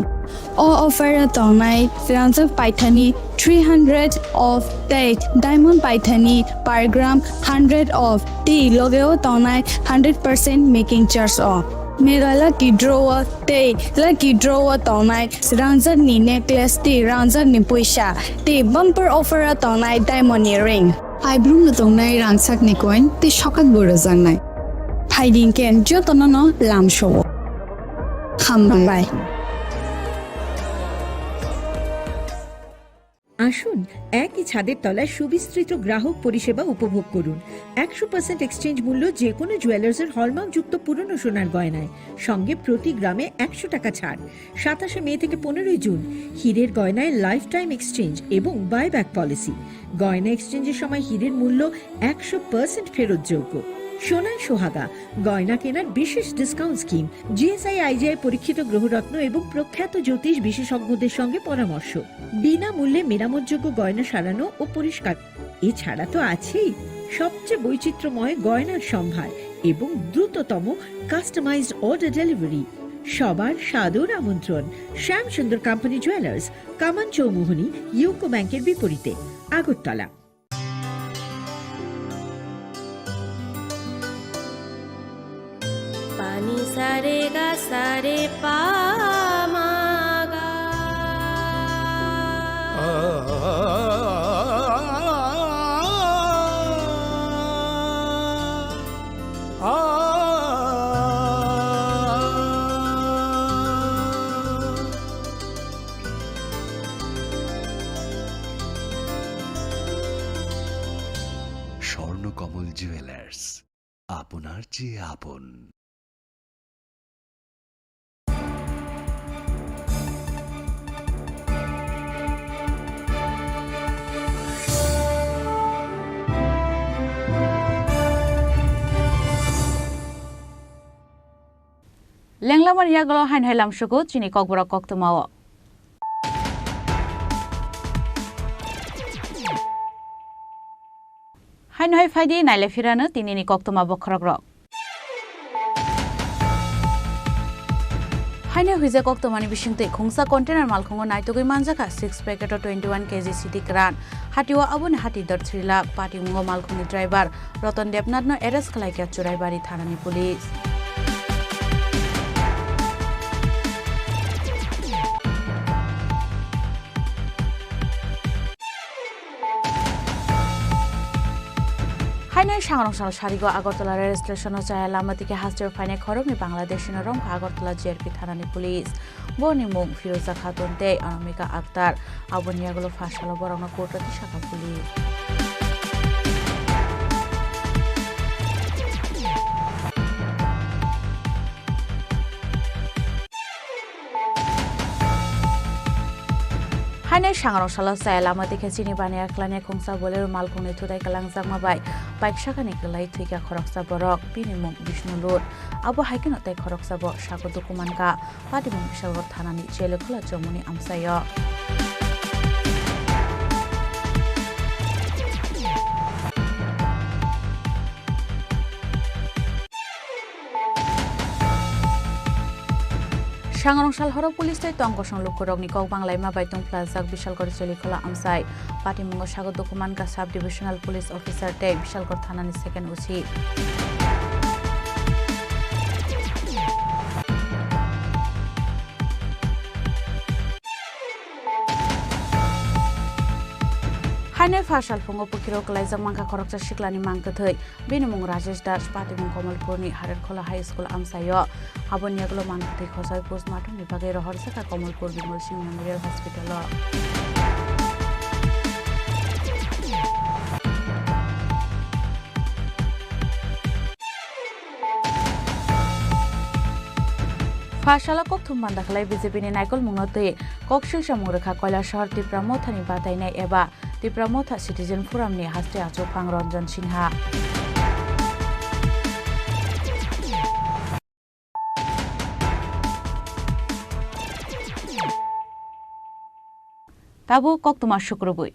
ও অফার তনাই ফ্রান্স পাইথানি 300 অফ টেট ডায়মন্ড পাইথানি পার গ্রাম 100 অফ টি লগেও তনাই 100% মেকিং চার্জ অফ मेरा लकी ड्रॉवर ते लकी ड्रॉवर तोनाई रंजन नी नेकलेस ते रंजन नी पैसा ते बम्पर ऑफर तोनाई डायमंड रिंग आई ब्लूम तोनाई रांगसाक नि कॉइन ते शॉकत बोरो जानाई फाइडिंग केन जो तोनो लाम शो हम बाय আসুন একই ছাদের তলায় সুবিস্তৃত গ্রাহক পরিষেবা উপভোগ করুন। 100% এক্সচেঞ্জ মূল্য যে কোনো জুয়েলার্সের হলমার্কযুক্ত পুরনো সোনার গয়নায়, সঙ্গে প্রতি গ্রামে 100 টাকা ছাড়। 27 মে থেকে 15 জুন হীরের গয়নায় লাইফ টাইম এক্সচেঞ্জ এবং বাইব্যাক পলিসি। গয়না এক্সচেঞ্জের সময় হীরের মূল্য 100% ফেরতযোগ্য। সোনায় সোহাগা গয়না কেনার বিশেষ ডিসকাউন্ট স্কিম, জিএসআই আইজিআই পরীক্ষিত গ্রহরত্ন এবং প্রখ্যাত জ্যোতিষ বিশেষজ্ঞদের সঙ্গে পরামর্শ, বিনামূল্যে মেরামতযোগ্য গয়না সারানো ও পরিষ্কার। এছাড়া তো আছেই সবচেয়ে বৈচিত্র্যময় গয়নার সম্ভার এবং দ্রুততম কাস্টমাইজড অর্ডার ডেলিভারি। সবার সাদর আমন্ত্রণ শ্যাম সুন্দর কোম্পানি জুয়েলার্স, কামান চৌমুহনী, ইউকো ব্যাংকের বিপরীতে, আগরতলা। पानी सारे गा सारे पामागा স্বর্ণকমল জুয়েলার্স, আপনার চেয়ে আপন। লেংলামার ইয়াগুলো হাইন হাইলাম সুগো চিনি ককবরা কক্তমাও হাইন হাই ফাইদি নাইলে ফিরানো তিনিনি কক্তমা বখরক রক হাইনে হুইজে কক্তমানি বিশিংতে খুংসা কন্টেনার মালখঙ্গ নাইতগৈ মানজাকা 6 প্যাকেট 21 কেজি সিটি ক্রান হাটিওয়া আবনে হাটি দর 3 লাখ পাটি মুঙ্গ মালখঙ্গি ড্রাইভার রতন দেবনাথ এরেস্ট খালাইকিয়া চুরাইবাড়ি থানানি পুলিশ হাইনাই সাংরংসাল সারিগো আগরতলা রেল স্টেশন চায় লামাতিকে হাস্টের ফাইনে খরমনি বাংলাদেশি রং আগরতলা জিআরপি থানানি পুলিশ বনি মুখ ফিরোজা খাতুন তে অনামিকা আক্তার আবনিয়াগুলো ফাঁসালো বরং কোর্টতি শাখা police Haine Shangarong Shala Sai Lama de Kachini Bania Klane Kongsa Bolero Malkuni to the Kalangzang Mabai, Bike Shakani Kalai Twika Koroksa Borok, Binimum Vishnu Lord, Abu Haikino Te Koroksa Bo Shako Dokumanka, Patimum Shalot Tanani Jelekula Jomuni Amsayo. Shangarong Shalhoro Police Tongkosong Lukurog Nikok Banglai Mabaitung Plaza Bishalgor Jelikola Amsai, Patimungo Shago Dokumanka Sub Divisional Police Officer Te Bishalgor Thanani Second Uchi. Haine Fashal Fungo Pukiro Kalaiza Manka Koroksa Shiklani Mankathai, Binimung Rajesh Dash, Patimung Komalpurni, Harakhola High School Amsayo, Abonyaglo Mankathi Khosai Postmortem Nipagero Horsaka Komalpur Bimol Singh Memorial Hospital. Fashala Kok Thumbanda Kalai BJP ni Naikol Mungote, Kokshil Shamuraka Koila Shahar Tipramotha ni Batainai Eba, Tipramotha Citizen Forum ni Haste Acho Pang Ranjan Sinha. Tabu Kok Tumar Shukrubui.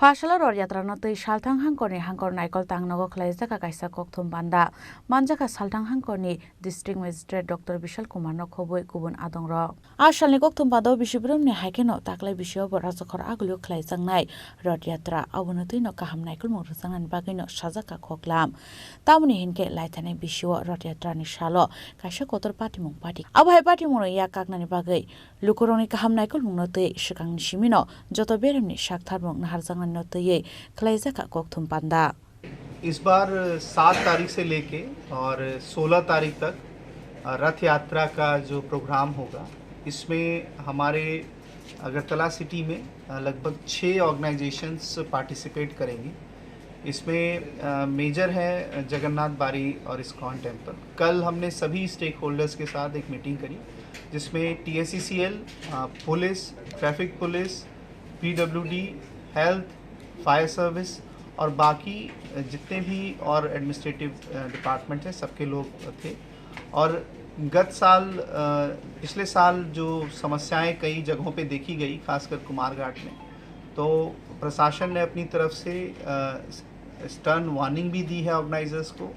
Fashala Ror Yatra Notei Shaltang Hangkorni Hangkor Naikol Tangnogo Klaizaka Kaisa Kokthum Banda Manjaka Saltang Hangkorni District Magistrate Dr. Bishal Kumar Nokhoboi Kubun Adongro Ashalni Kokthum Banda Bishibrum ni Haikeno Taklai Bisho Borazokor Aglu Klaizangnai Ror Yatra Abunotui no Kaham Naikol Muruzangan Bagino Shazaka Koklam Tamuni Hinke Laitane Bisho Ror Yatra ni Shalo Kaisa Kotor Patimung Pati Abhai Patimuno Yakaknani Bagai Lukuroni Kaham Naikol Munotei Shikang Shimino Joto Beremni Shaktharmung Naharzangan नोतये क्लाइजा का कोक्थुम पांदा इस बार 7 तारीख से लेके और 16 तारीख तक रथ यात्रा का जो प्रोग्राम होगा इसमें हमारे अगरतला सिटी में लगभग 6 ऑर्गेनाइजेशंस पार्टिसिपेट करेंगी। इसमें मेजर है जगन्नाथ बारी और इस्कॉन टेम्पल। कल हमने सभी स्टेक होल्डर्स के साथ एक मीटिंग करी जिसमें TSCCL, police, traffic police, PWD, health, fire service और बाकी जितने भी और एडमिनिस्ट्रेटिव डिपार्टमेंट हैं सबके लोग थे। और गत साल पिछले साल जो समस्याएं कई जगहों पे देखी गई खासकर कुमारघाट में, तो प्रशासन ने अपनी तरफ से स्टर्न वार्निंग भी दी है ऑर्गेनाइजर्स को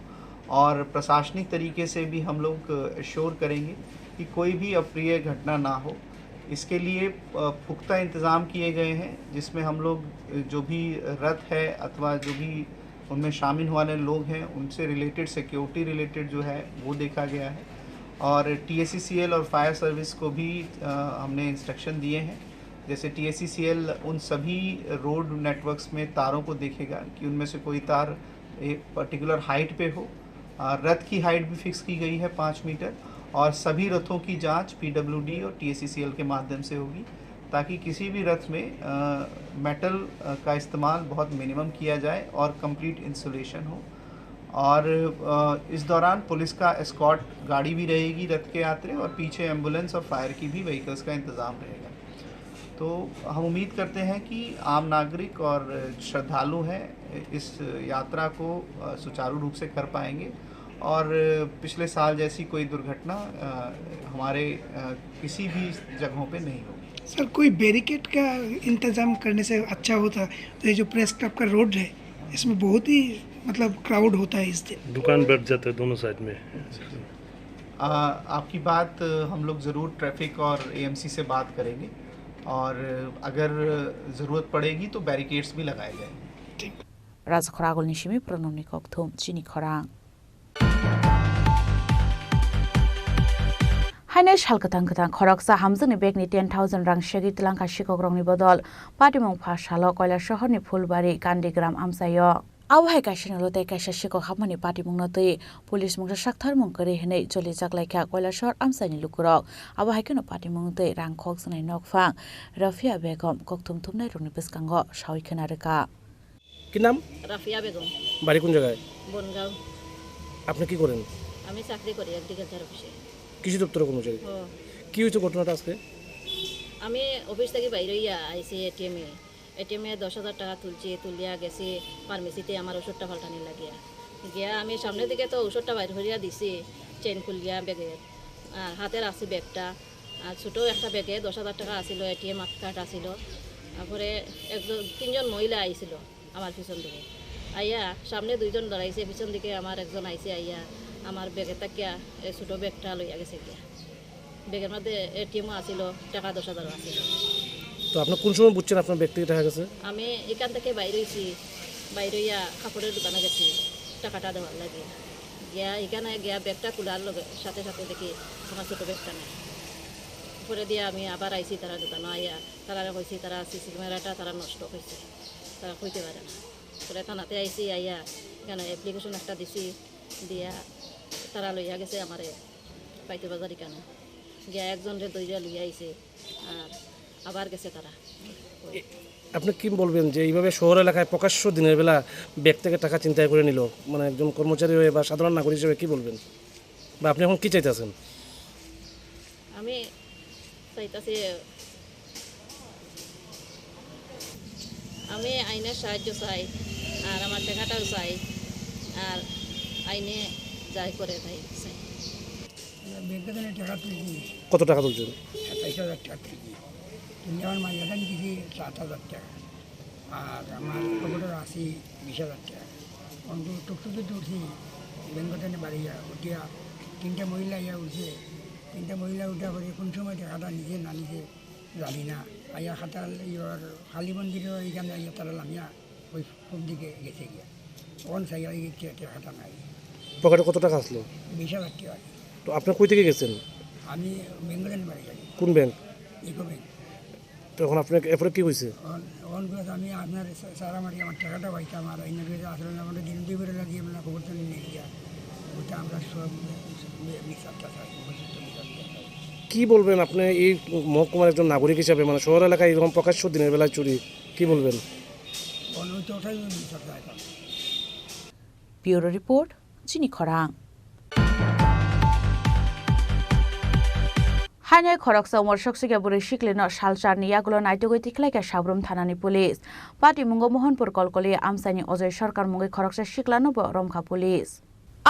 और प्रशासनिक तरीके से भी हम लोग एश्योर करेंगे कि कोई भी अप्रिय घटना ना हो। इसके लिए पुख्ता इंतज़ाम किए गए हैं जिसमें हम लोग जो भी रथ है अथवा जो भी उनमें शामिल होने लोग हैं उनसे रिलेटेड सिक्योरिटी रिलेटेड जो है वो देखा गया है। और TSCCL और फायर सर्विस को भी हमने इंस्ट्रक्शन दिए हैं। जैसे TSCCL उन सभी रोड नेटवर्क्स में तारों को देखेगा कि उनमें से कोई तार एक पर्टिकुलर हाइट पे हो। रथ की हाइट भी फिक्स की गई है 5 मीटर और सभी रथों की जांच PWD और TSCCL के माध्यम से होगी ताकि किसी भी रथ में मेटल का इस्तेमाल बहुत मिनिमम किया जाए और कंप्लीट इंसुलेशन हो। और इस दौरान पुलिस का एस्कॉर्ट गाड़ी भी रहेगी रथ के यात्रे और पीछे एम्बुलेंस और फायर की भी व्हीकल्स का इंतज़ाम रहेगा। तो हम उम्मीद करते हैं कि आम नागरिक और श्रद्धालु हैं इस यात्रा को सुचारू रूप से कर पाएंगे और पिछले साल जैसी कोई दुर्घटना हमारे किसी भी जगहों पे नहीं होगी। सर कोई बैरिकेड का इंतजाम करने से अच्छा होता। तो ये जो प्रेस क्लब का रोड है इसमें बहुत ही मतलब क्राउड होता है इस दिन, दुकान बैठ जाते हैं दोनों साइड में। आपकी बात हम लोग ज़रूर ट्रैफिक और AMC से बात करेंगे और अगर ज़रूरत पड़ेगी तो बैरिकेड्स भी लगाए जाएंगे। राजखरागुल निशिमी प्रणोमनि कोक्थुम चिनी खरांग हाइने शालकथां कथां खरकसा हामजोंनि बेगनि 10,000 रां शेगि तिलांखा शिकग्रंनि बदल पाटिमुं फाशालो कयला शहरनि फुलबारि गान्धीग्राम आमसायो आवहाय काशिनलो तै काशा शिकक हामनि पाटिमुं नतै पुलिस मुंसा साक्थार मुंकरे हनै जलि जागलायखा कयला शहर आमसानि लुकुरक आवहाय केनो पाटिमुं तै रां खकसनाय नकफां रफिया बेगम कक्थुम थुमनाय रुनि बिस्कांगो सावि खोनारका। কি নাম? রাফিয়া বেগম। বাড়ি কোন জায়গায়? বনগাঁও। আপনি কি করেন? আমি চাকরি করি এগ্রিকালচার অফিসে। কৃষি দপ্তরে কোন জায়গায়? কি হয়েছে ঘটনাটা আজকে? আমি অফিস থেকে বাইরে আইসি এটিএমে 10,000 টাকা তুলিয়া গেছি ফার্মেসিতে আমার ওষুধটা পাল্টানি লাগিয়া গিয়া আমি সামনের দিকে তো ওষুধটা বাইর হইয়া দিছি চেন খুলিয়া ব্যাগের আর হাতের আছে ব্যাগটা আর ছোটো একটা ব্যাগে 10,000 টাকা আসিল, এটিএম কার্ড আসিল। তারপরে তিনজন মহিলা আইছিল আমার পিছন দিকে আইয়া, সামনে দুইজন দাঁড়াইছে, পিছন দিকে আমার একজন আইসে আইয়া আমার ব্যাগে তাকিয়া এই ছোটো ব্যাগটা লইয়া গেছে গিয়া। ব্যাগের মধ্যে এটিএমও আসিল, টাকা 10,000 আসিল। তো আপনি কোন সময় বুঝছেন আপনার ব্যক্তি টাকা গেছে? আমি এখান থেকে বাইরে হয়েছি, বাইরে হইয়া কাপড়ের দোকানে গেছি টাকাটা দেওয়ার লাগে গিয়া। এখানে গিয়া ব্যাগটা খোলার সাথে সাথে দেখি আমার ছোটো ব্যাগটা নেই। পরে দিয়ে আমি আবার আইছি তারা দোকানে আইয়া, তারা কইছি তারা সিসি ক্যামেরাটা তারা নষ্ট হয়েছে, তারা কইতে পারে না। পরে থানাতে আইছি আইয়া এখানে অ্যাপ্লিকেশন একটা দিছি, দিয়া তারা লইয়া গেছে আমারে পাইতে বাজার এখানে গিয়া একজনের দইরা লইয়া আইছে আর আবার গেছে তারা। আপনি কি বলবেন যে এইভাবে শহর এলাকায় প্রকাশ্য দিনের বেলা ব্যাগ থেকে টাকা চিন্তায় করে নিল, মানে একজন কর্মচারী হয়ে বা সাধারণ নাগরিক হিসেবে কি বলবেন, বা আপনি এখন কি চাইতেছেন? আমি চাইতেছি আমি আইনের সাহায্য চাই আর আমার টাকাটাও চাই আর আইনে যাই করে তাই চাই। কত টাকা তুলছেন? 27,000 টাকা তুলছি। আমার মাঝখান দিয়েছি 7,000 টাকা আর আমার পকেটের 20,000 টাকা। অন্ত টুকটুকি তুলছি ব্যাংকটানে বাড়িয়া উঠিয়া 3টা মহিলা ইয়া উঠছে। 3টা মহিলা উঠা করে কোন সময় টাকাটা নিজে না নিজে জানি না। আইয়া খাতাল ইয়ার হালি মন্দিরও এইখানে আইয়া তারা লামিয়া ওই সব দিকে গেছে গিয়া ওখান সাইয়া টাকাটা নাই। পকেটে কত টাকা আসলো? 20,000 টাকা। তো আপনি কই থেকে গেছেন? আমি বেঙ্গলের বাড়ি যাই। কোন ব্যাংক? Eco bank. তখন আপনার এরপরে কি হয়েছে? আমি আপনার স্যার আমার টাকাটা পাইতাম আর এনে আসলে আমাদের দিন 2 বেলা দিয়ে আমরা খবর নিয়ে গিয়া ওটা আমরা সব বিচারটা চাই। কি বলবেন আপনি এই মহকুমার একজন নাগরিক হিসাবে, মানে শহর এলাকায় এরকম প্রকাশ্য দিনের বেলায় চুরি, কি বলবেন? ব্যুরো রিপোর্ট, চিনি খরাং। হাইনাই খরকসা উমর সকসিকে বুড়ি শিখলেন সালচার নিয়াগুলো নাইটগৈ তিখলাইকে সাবরুম থানানি পুলিশ পাটি মুঙ্গ মোহনপুর কলকলি আমসানি অজয় সরকার মুঙ্গৈ খরকসা শিখলানো রমখা পুলিশ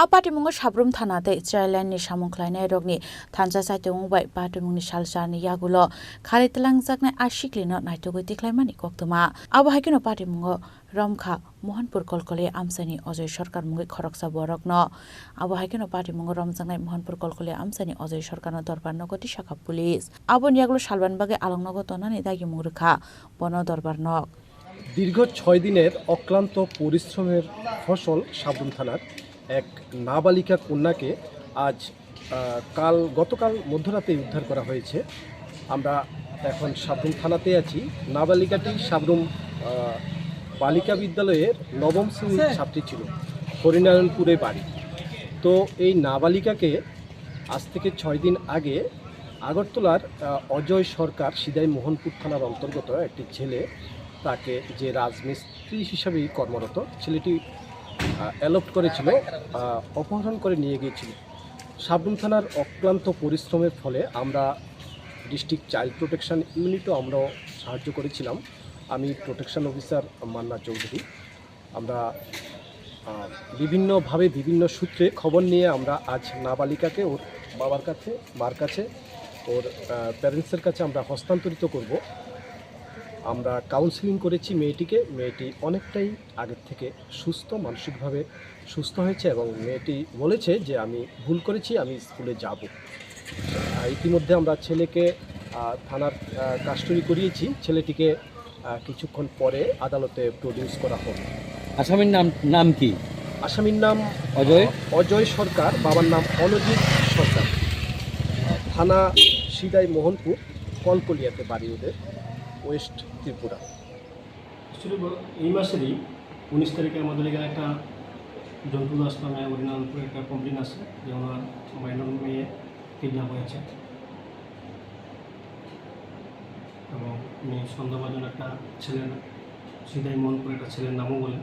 আপাটিমুঙ্গ সাবরুম থানাতে চাইল্যান্ডনি সামুখলাইনাय রগনি থানসা সাইতে মুবাই পাটিমুंगनि सालचारनि यागुलो खारि तलांजाकनाय आशिक्लिनो नाइटगै तिख्लायमानि कक्तमा आबहायकिनो पाटिमुंग रमखा मोहनपुर कलकले आमसानि अजय सरकार मुंगै खरकसा बरकन आबहायकिनो पाटिमुंग रमजांनाय मोहनपुर कलकले आमसानि अजय सरकारनो दरबार नगति शाखा पुलिस आबन यागुलो सालबानबागे आलंनग तनानि दागि मुरखा बन दरबार नग দীর্ঘ 6 দিনের অক্লান্ত পরিশ্রমের ফসল সাবরুম থানার এক নাবালিকা কন্যাকে আজ গতকাল মধ্যরাতে উদ্ধার করা হয়েছে। আমরা এখন সাবরুম থানাতে আছি। নাবালিকাটি সাবরুম বালিকা বিদ্যালয়ের 9ম শ্রেণীর ছাত্রী ছিল, হরিনারায়ণপুরে বাড়ি। তো এই নাবালিকাকে আজ থেকে 6 দিন আগে আগরতলার অজয় সরকার সিদাই মোহনপুর থানার অন্তর্গত একটি ছেলে তাকে যে রাজমিস্ত্রি হিসাবে কর্মরত ছেলেটি অ্যালপ্ট করেছিল, অপহরণ করে নিয়ে গিয়েছিল। সাবরুম থানার অক্লান্ত পরিশ্রমের ফলে আমরা ডিস্ট্রিক্ট চাইল্ড প্রোটেকশন ইউনিটও আমরাও সাহায্য করেছিলাম। আমি প্রোটেকশন অফিসার মান্না চৌধুরী। আমরা বিভিন্নভাবে বিভিন্ন সূত্রে খবর নিয়ে আমরা আজ নাবালিকাকে ওর বাবার কাছে, মার কাছে, ওর প্যারেন্টসের কাছে আমরা হস্তান্তরিত করব। আমরা কাউন্সেলিং করেছি মেয়েটি অনেকটাই আগের থেকে সুস্থ, মানসিকভাবে সুস্থ হয়েছে এবং মেয়েটি বলেছে যে আমি ভুল করেছি, আমি স্কুলে যাব। ইতিমধ্যে আমরা ছেলেকে থানার কাস্টডি করিয়েছি। ছেলেটিকে কিছুক্ষণ পরে আদালতে প্রডিউস করা হবে। আসামির নাম কি? আসামির নাম অজয় সরকার, বাবার নাম অনুজিৎ সরকার। থানা সিদাই মোহনপুর, কলকলিয়াতে বাড়ি ওদের, ওয়েস্ট ত্রিপুরা। এই মাসেরই 19 তারিখে আমাদের এখানে একটা জন্টু দাস নামে হরিনারায়ণপুরে একটা কমপ্লেন আছে যে ওনার মাইনর মেয়ে কিডন্যাপ হয়েছে এবং উনি সন্দেহভাজন একটা ছেলের সিদাই মোহনপুরে একটা ছেলের নামও বলেন।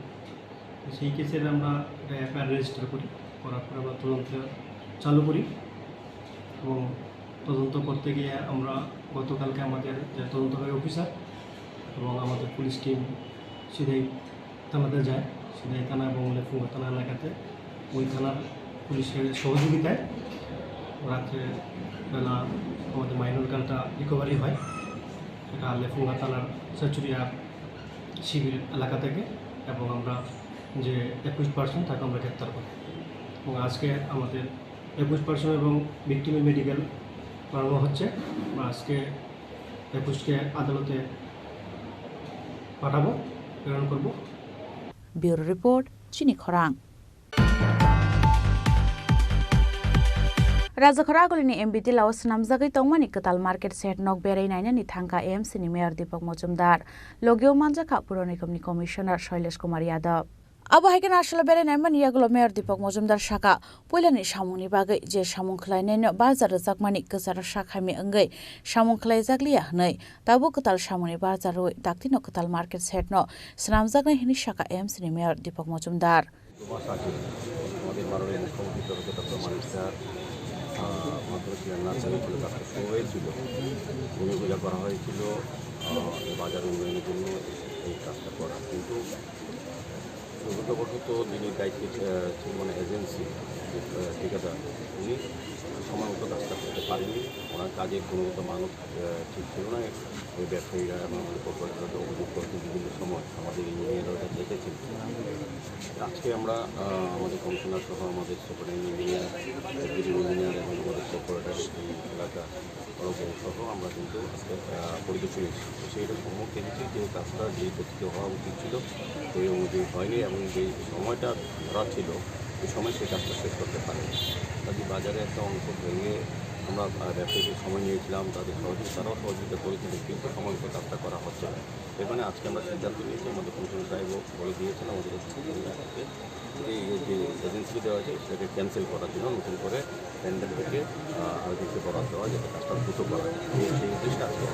সেই কেসের আমরা একটা এফআইআর রেজিস্টার করি, করার পরে আমরা তদন্ত চালু করি এবং তদন্ত করতে গিয়ে আমরা গতকালকে আমাদের যে তদন্তকারী অফিসার এবং আমাদের পুলিশ টিম সিধাই থানাতে যায়। সিধাই থানা এবং লেফুঙ্গা থানা এলাকাতে ওই থানার পুলিশের সহযোগিতায় রাত্রে বেলা আমাদের মাইনর গানটা রিকভারি হয়। সেটা লেফুঙ্গা থানার সেচুরিয়া শিবির এলাকা থেকে, এবং আমরা যে 21% তাকে আমরা গ্রেপ্তার করি। এবং আজকে আমাদের 21% এবং ভিক্টিমের মেডিকেল করানো হচ্ছে। আজকে 21কে আদালতে পাঠাবো, প্রেরণ করব। ব্যুরো রিপোর্ট, চিনি খরাং। राजाखरागुलिनि एमबिटि लाओस नामजागै तंमानि कताल मार्केट सेट नक बेरायनायनि थांखा एएमसीनि मेयर दीपक मजुमदार लोगियो मानजाखा पुर निगमनि कमिशनार शैलेश कुमार यादव आबहायगोन आसला बेरायनाय मानियागुलो मेयर दीपक मजुमदार शाखा पयलानि सामुंनि बागै जे सामुं खलायनायनो बाजार जाकमानि गोजार शाखामि अंगै सामुं खलाय जागलिया हनै दाबो कताल सामुंनि बाजार रय दाक्तिनो कताल मार्केट सेट न स्नामजागै हिनि शाखा एएमसीनि मेयर दीपक मजुमदार নার্সারি ছিল, কাজটা শুরু হয়েছিল, ভূমি পূজা করা হয়েছিল বাজার উন্নয়নের জন্য এই কাজটা করা। কিন্তু দুর্ভাগ্যবশত যিনি দায়িত্বে মানে এজেন্সি ঠিকাদার, উনি সময় মতো কাজটা করতে পারেনি। ওনার কাজের গুণগত মানও ঠিক ছিল না। ওই ব্যবসায়ীরা এবং আমাদের কর্পোরেটররা অভিযোগ করেছেন বিভিন্ন সময় আমাদের ইঞ্জিনিয়াররা দেখেছেন। আজকে আমরা আমাদের কমিশনার সহ আমাদের সুপারিনটেন্ডেন্ট ইঞ্জিনিয়ার, এক্সিকিউটিভ ইঞ্জিনিয়ার এবং আমাদের কর্পোরেটর এই এলাকা সহ আমরা কিন্তু আজকে পরিদর্শনে এসেছি। সেইটা সম্মুখে এসেছি যে কাজটা যে গতিতে হওয়া উচিত ছিল সেই অনুযায়ী হয়নি, এবং যে সময়টা ধরা ছিল ওই সময় সেই কাজটা শেষ করতে পারেনি। কাজে বাজারে একটা অংশ ভেঙে আমরা ব্যবসায়ীদের সময় নিয়েছিলাম, তাদের তারাও সহযোগিতা করেছিলেন, কিন্তু সময় মতো কাজটা করা হচ্ছে না। সেখানে আজকে আমরা সিদ্ধান্ত নিয়েছি, আমাদের কমিশনার সাহেবও বলে দিয়েছিলাম আমাদের এই যে এজেন্সি দেওয়া আছে সেটাকে ক্যান্সেল করার জন্য নতুন করে টেন্ডার থেকে আর কিছু বরাদ্দ দেওয়া যাতে কাজটা দ্রুত করা যায়, সেই উদ্দেশ্যে আজকে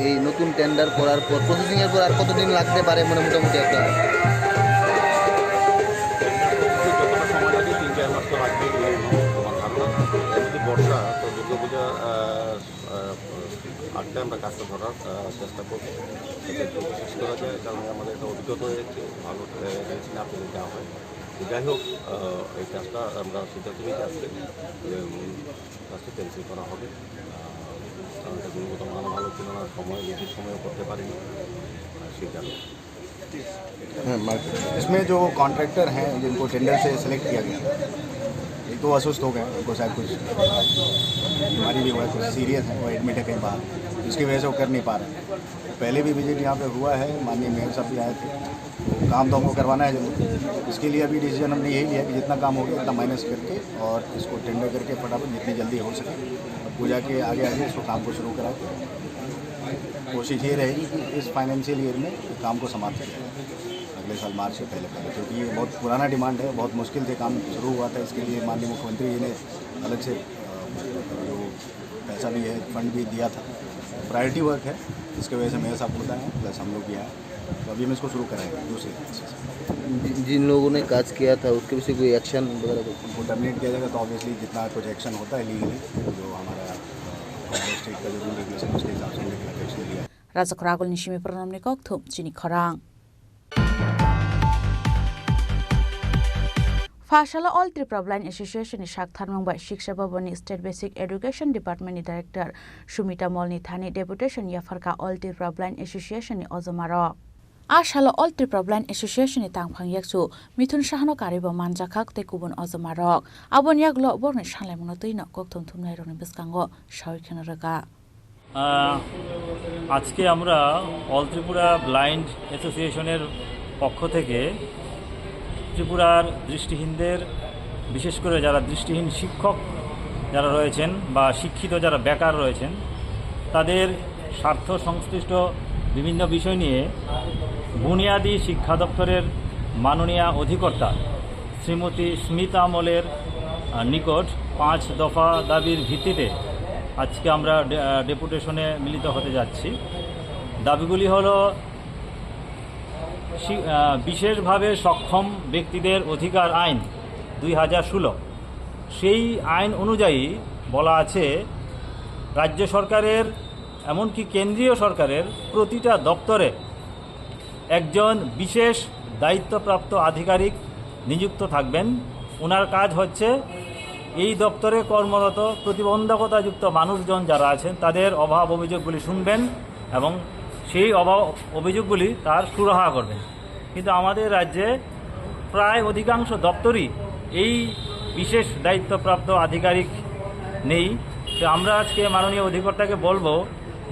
এই নতুন টেন্ডার করার পর প্রসেসিংয়ের পর আর কতদিন লাগতে পারে মানে মোটামুটি একটা যতটা সময় লাগে 3-4 মাস তো লাগবে আমার ধারণা। যদি বর্ষা তো দুর্গাপূজা আগটা আমরা কাজটা ধরার চেষ্টা করবো যাতে দ্রুত শেষ করা যায়, কারণ আমাদের একটা অভিজ্ঞতা হয়েছে ভালো মেডিসিন আপনাদের দেওয়া হয়। যাই হোক এই কাজটা আমরা সিদ্ধান্ত নিতে আসলে কাজটা ক্যান্সেল করা হবে, কারণ এটা গুণগত মান ভালো ছিল না, সময় নির্দিষ্ট সময়ও করতে পারিনি সেই কারণে। इसमें जो कॉन्ट्रैक्टर हैं जिनको टेंडर से सेलेक्ट किया गया, एक तो अस्वस्थ हो गए, उनको शायद कुछ बीमारी भी हुआ है, कुछ सीरियस है, वो एडमिट है कहीं बाहर, जिसकी वजह से वो कर नहीं पा रहे। पहले भी विजिट यहाँ पे हुआ है, माननीय मेयर साहब भी आए थे, तो काम तो हमको करवाना है जरूर। इसके लिए अभी डिसीजन हमने यही लिया कि जितना काम हो गया उतना माइनस करके और इसको टेंडर करके फटाफट जितनी जल्दी हो सके पूजा के आगे आगे इसको काम को शुरू करा। कोशिश ये रहेगी कि इस फाइनेंशियल ईयर में काम को समाप्त किया जाए अगले साल मार्च से पहले, क्योंकि ये बहुत पुराना डिमांड है, बहुत मुश्किल से काम शुरू हुआ था। इसके लिए माननीय मुख्यमंत्री जी ने अलग से जो पैसा भी है, फंड भी दिया था। प्रायोरिटी वर्क है, इसके वजह से मेयर साहब को बताया, प्लस हम लोग भी आए, तो अभी हम इसको शुरू कराएंगे दूसरे जिन लोगों ने काज किया था उसके विषय कोई एक्शन वगैरह उनको टर्मिनेट किया जाएगा। तो ऑब्वियसली जितना कुछ एक्शन होता है लीगली, जो हमारा स्टेट का जो रूल रेगुलेशन उसके हिसाब से हमने एक्शन लिया। राजाखरागुल निशिमी प्रणामनि कक्थुम चिनी खरां फाशाला ऑल त्रिपुरा ब्लाइंड एसोसिएशन शाखा थानमंबाय शिक्षा भवननि स्टेट बेसिक एडुकेशन डिपार्टमेंटनि डायरेक्टर सुमिता मलनि थानि डेपुटेशन याफरका ऑल त्रिपुरा ब्लाइंड एसोसिएशननि अजमारो आशाला ऑल त्रिपुरा ब्लाइंड एसोसिएशननि तांफां याकसु मिथुन साहनो कारिबो मानजाखाक ते गुबुन अजमारक आबन यागलो बरनि सालायमुनो तैनो कक्थुम थुमनाय रनि बिस्कांगो सावैखनो रगा আজকে আমরা অল ত্রিপুরা ব্লাইন্ড অ্যাসোসিয়েশনের পক্ষ থেকে ত্রিপুরার দৃষ্টিহীনদের, বিশেষ করে যারা দৃষ্টিহীন শিক্ষক যারা রয়েছেন বা শিক্ষিত যারা বেকার রয়েছেন, তাদের স্বার্থ সংশ্লিষ্ট বিভিন্ন বিষয় নিয়ে বুনিয়াদী শিক্ষা দপ্তরের মাননীয় অধিকর্তা শ্রীমতী স্মিতা মলের নিকট 5 দফা দাবির ভিত্তিতে আজকে আমরা ডেপুটেশনে মিলিত হতে যাচ্ছি। দাবিগুলি হলো বিশেষভাবে সক্ষম ব্যক্তিদের অধিকার আইন 2016, সেই আইন অনুযায়ী বলা আছে রাজ্য সরকারের এমনকি কেন্দ্রীয় সরকারের প্রতিটা দপ্তরে একজন বিশেষ দায়িত্বপ্রাপ্ত আধিকারিক নিযুক্ত থাকবেন। ওনার কাজ হচ্ছে এই দপ্তরে কর্মরত প্রতিবন্ধকতাযুক্ত মানুষজন যারা আছেন তাদের অভাব অভিযোগগুলি শুনবেন এবং সেই অভাব অভিযোগগুলি তার সুরাহা করবেন। কিন্তু আমাদের রাজ্যে প্রায় অধিকাংশ দপ্তরই এই বিশেষ দায়িত্বপ্রাপ্ত আধিকারিক নেই। তো আমরা আজকে মাননীয় অধিকর্তাকে বলবো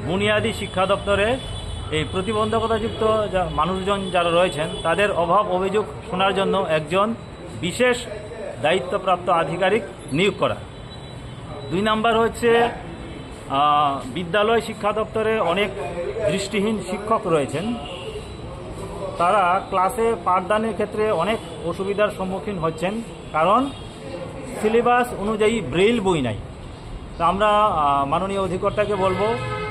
বুনিয়াদী শিক্ষা দপ্তরে এই প্রতিবন্ধকতাযুক্ত মানুষজন যারা রয়েছেন তাদের অভাব অভিযোগ শোনার জন্য একজন বিশেষ দায়িত্বপ্রাপ্ত আধিকারিক নিয়োগ করা। 2 নাম্বার হচ্ছে বিদ্যালয় শিক্ষা দপ্তরে অনেক দৃষ্টিহীন শিক্ষক রয়েছেন, তারা ক্লাসে পাঠদানের ক্ষেত্রে অনেক অসুবিধার সম্মুখীন হচ্ছেন, কারণ সিলেবাস অনুযায়ী ব্রেইল বই নাই। তো আমরা মাননীয় অধিকর্তাকে বলবো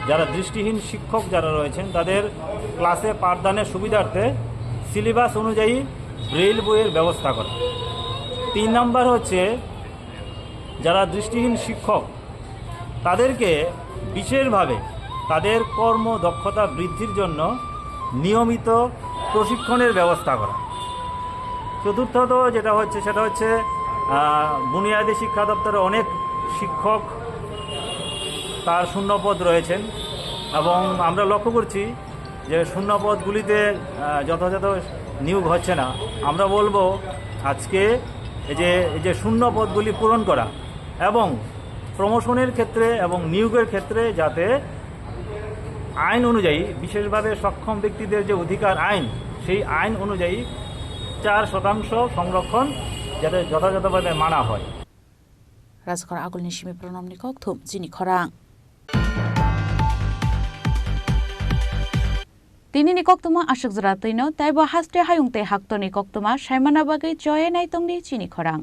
যারা দৃষ্টিহীন শিক্ষক যারা রয়েছেন তাদের ক্লাসে পাঠদানের সুবিধার্থে সিলেবাস অনুযায়ী ব্রেইল বইয়ের ব্যবস্থা করা। 3 নাম্বার হচ্ছে যারা দৃষ্টিহীন শিক্ষক তাদেরকে বিশেষভাবে তাদের কর্মদক্ষতা বৃদ্ধির জন্য নিয়মিত প্রশিক্ষণের ব্যবস্থা করা। চতুর্থত যেটা হচ্ছে সেটা হচ্ছে বুনিয়াদী শিক্ষা দপ্তরে অনেক শিক্ষক তার শূন্যপদ রয়েছেন এবং আমরা লক্ষ্য করছি যে শূন্যপদগুলিতে যথাযথ নিয়োগ হচ্ছে না। আমরা বলবো আজকে এই যে শূন্যপদগুলি পূরণ করা এবং প্রমোশনের ক্ষেত্রে এবং নিয়োগের ক্ষেত্রে যাতে আইন অনুযায়ী বিশেষভাবে সক্ষম ব্যক্তিদের যে অধিকার আইন সেই আইন অনুযায়ী 4% সংরক্ষণ যাতে যথাযথভাবে মানা হয়। রাজখরা আগুলনি সিমি প্রণম নিকক থুম জিনি খরাং তিনি নিকক তুমা আশক জরা তৈন তাইব হাস্তে হায়ুংতে হাক্ত নিকক তুমা সাইমানা বাগৈ জয়ে নাই তংনি চিনি খরাং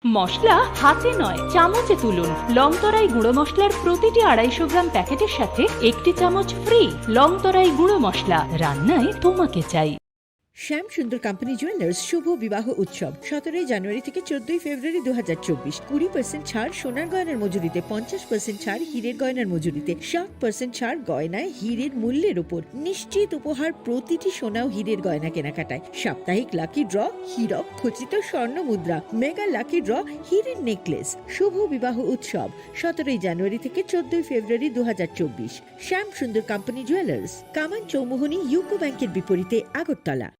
মশলা হাতে নয় চামচে তুলুন। লংতরাই গুঁড়ো মশলার প্রতিটি 250 গ্রাম প্যাকেটের সাথে 1টি চামচ ফ্রি। লংতরাই গুঁড়ো মশলা, রান্নায় তোমাকে চাই। শ্যাম সুন্দর কোম্পানি জুয়েলার্স শুভ বিবাহ উৎসব 17 জানুয়ারি থেকে 14 ফেব্রুয়ারি 2024। 20% ছাড় সোনার গয়নার মজুরিতে, 50% ছাড় হীরের গয়নার মজুরিতে, 60% ছাড় গয়নায় হীরের মূল্যের উপর। নিশ্চিত উপহার প্রতিটি সোনা ও হীরের গয়না কেনাকাটায়। সাপ্তাহিক লাকি ড্র, হীরক খচিত স্বর্ণ মুদ্রা, মেগা লাকি ড্র, হীরের নেকলেস। শুভ বিবাহ উৎসব 17 জানুয়ারি থেকে 14 ফেব্রুয়ারি 2024। শ্যাম সুন্দর কোম্পানি জুয়েলার্স, কামান চৌমুহনী ইউকো ব্যাংকের বিপরীতে, আগরতলা।